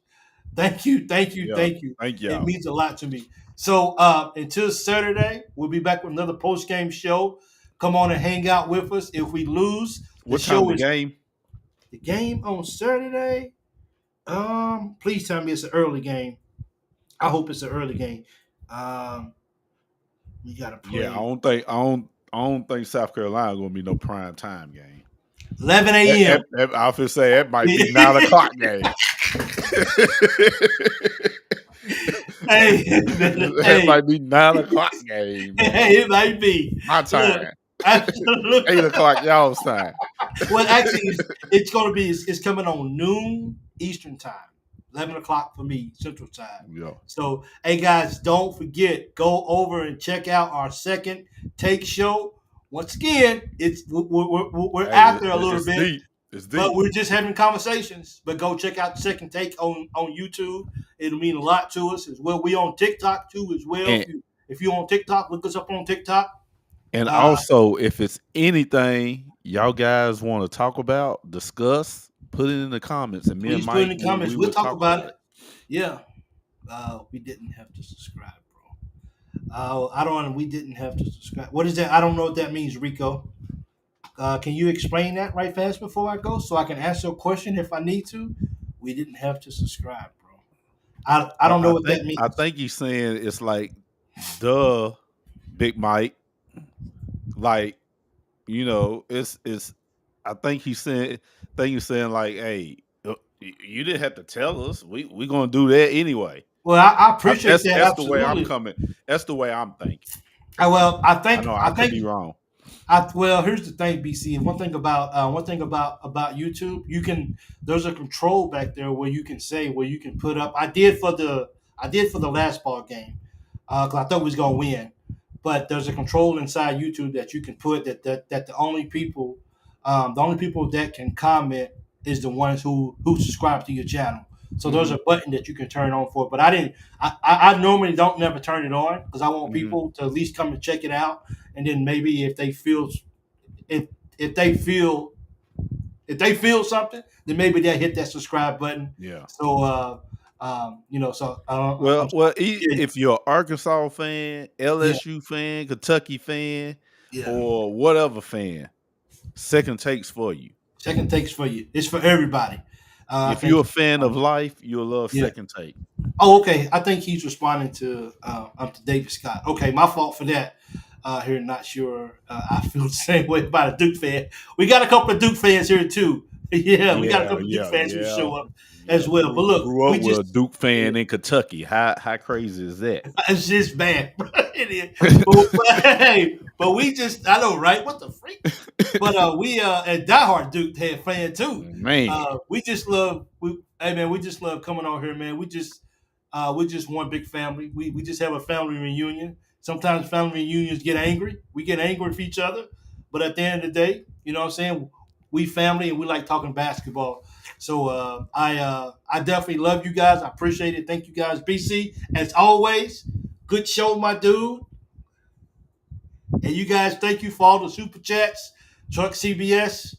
[SPEAKER 1] Thank you.
[SPEAKER 2] Thank you.
[SPEAKER 1] It means a lot to me. So until Saturday, we'll be back with another post-game show. Come on and hang out with us. If we lose,
[SPEAKER 2] what time is the game?
[SPEAKER 1] The game on Saturday. Please tell me it's an early game. I hope it's an early game. Um, we gotta
[SPEAKER 2] Yeah,
[SPEAKER 1] play
[SPEAKER 2] I don't think South Carolina gonna be no prime time game.
[SPEAKER 1] 11 a.m.
[SPEAKER 2] I was say that might be 9 o'clock game.
[SPEAKER 1] Hey,
[SPEAKER 2] That
[SPEAKER 1] hey,
[SPEAKER 2] might be 9 o'clock game, man.
[SPEAKER 1] hey, it might be.
[SPEAKER 2] My
[SPEAKER 1] Look,
[SPEAKER 2] time.
[SPEAKER 1] look.
[SPEAKER 2] 8 o'clock y'all's time.
[SPEAKER 1] Well, actually, it's going to be. It's coming on noon Eastern time, 11 o'clock for me Central time.
[SPEAKER 2] Yeah.
[SPEAKER 1] So, hey guys, don't forget, go over and check out our second take show. Once again, we're
[SPEAKER 2] Hey,
[SPEAKER 1] out there a little
[SPEAKER 2] it's
[SPEAKER 1] bit,
[SPEAKER 2] deep. It's
[SPEAKER 1] but
[SPEAKER 2] deep.
[SPEAKER 1] we're just having conversations. But go check out the second take on YouTube. It'll mean a lot to us as well. We on TikTok too as well.
[SPEAKER 2] And
[SPEAKER 1] If you on TikTok, look us up on TikTok.
[SPEAKER 2] and
[SPEAKER 1] Uh,
[SPEAKER 2] also, if it's anything y'all guys want to talk about, discuss, put it in the comments, and me and
[SPEAKER 1] Please put in
[SPEAKER 2] Mike
[SPEAKER 1] the comments.
[SPEAKER 2] we
[SPEAKER 1] We'll
[SPEAKER 2] will
[SPEAKER 1] talk
[SPEAKER 2] talk
[SPEAKER 1] about
[SPEAKER 2] about
[SPEAKER 1] it.
[SPEAKER 2] it.
[SPEAKER 1] Yeah. We didn't have to subscribe, bro. I don't. We didn't have to subscribe. What is that? I don't know what that means, Rico. Can you explain that right fast before I go, so I can answer a question if I need to? We didn't have to subscribe, bro. I don't know what that
[SPEAKER 2] I
[SPEAKER 1] means.
[SPEAKER 2] think he's saying it's like, duh, Big Mike. Like, it's. I think he's saying like, hey, you didn't have to tell us. We gonna do that anyway.
[SPEAKER 1] Well, I appreciate that
[SPEAKER 2] That's the way I'm
[SPEAKER 1] absolutely.
[SPEAKER 2] coming. That's the way I'm thinking.
[SPEAKER 1] Well,
[SPEAKER 2] I know I
[SPEAKER 1] I
[SPEAKER 2] could be
[SPEAKER 1] think
[SPEAKER 2] wrong.
[SPEAKER 1] well, here's the thing, BC. One thing about YouTube, you can there's a control back there where you can say where you can put up. I did for the last ball game because I thought we was gonna win, but there's a control inside YouTube that you can put that the only people that can comment is the ones who subscribe to your channel. So there's
[SPEAKER 2] Hmm.
[SPEAKER 1] a button that you can turn on for, but I didn't. I normally don't never turn it on because I want
[SPEAKER 2] Hmm.
[SPEAKER 1] people to at least come and check it out, and then maybe if if they feel if they feel something, then maybe they'll hit that subscribe button.
[SPEAKER 2] Yeah.
[SPEAKER 1] So I'm yeah,
[SPEAKER 2] If you're an Arkansas fan,
[SPEAKER 1] yeah,
[SPEAKER 2] LSU fan, Kentucky fan,
[SPEAKER 1] yeah.
[SPEAKER 2] or whatever fan, second takes for you.
[SPEAKER 1] Second takes for you. It's for everybody. I
[SPEAKER 2] If
[SPEAKER 1] think.
[SPEAKER 2] you're a fan of life, you'll love
[SPEAKER 1] Yeah.
[SPEAKER 2] second take.
[SPEAKER 1] Oh, okay. I think he's responding to David Scott. Okay, my fault for that. Here, not sure. I feel the same way about a Duke fan. We got a couple of Duke fans here too. Yeah, we got a
[SPEAKER 2] Yeah,
[SPEAKER 1] couple of Duke
[SPEAKER 2] yeah,
[SPEAKER 1] fans who
[SPEAKER 2] yeah,
[SPEAKER 1] show up
[SPEAKER 2] yeah.
[SPEAKER 1] as well. But look,
[SPEAKER 2] Grew
[SPEAKER 1] we
[SPEAKER 2] up with
[SPEAKER 1] just
[SPEAKER 2] a Duke fan in Kentucky. How crazy is that?
[SPEAKER 1] it's just bad. It is. Hey, but we just I know, right? What the freak? But we a diehard Duke head fan too.
[SPEAKER 2] Man.
[SPEAKER 1] We just love hey man, we just love coming on here, man. We're just one big family. We just have a family reunion. Sometimes family reunions get angry. We get angry with each other, but at the end of the day, you know what I'm saying? We family and we like talking basketball. So I definitely love you guys. I appreciate it. Thank you guys, BC. As always, good show, my dude. And you guys, thank you for all the super chats. Truck CBS,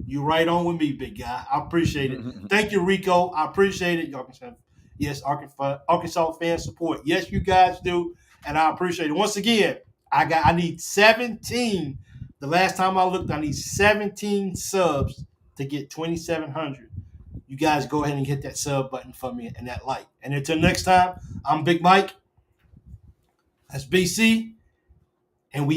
[SPEAKER 1] you right on with me, big guy. I appreciate it. Thank you, Rico. I appreciate it. Arkansas, yes, Arkansas fan support. Yes, you guys do, and I appreciate it. Once again, I need 17. The last time I looked, I need 17 subs to get 2,700. You guys go ahead and hit that sub button for me and that like. And until next time, I'm Big Mike. That's BC, and we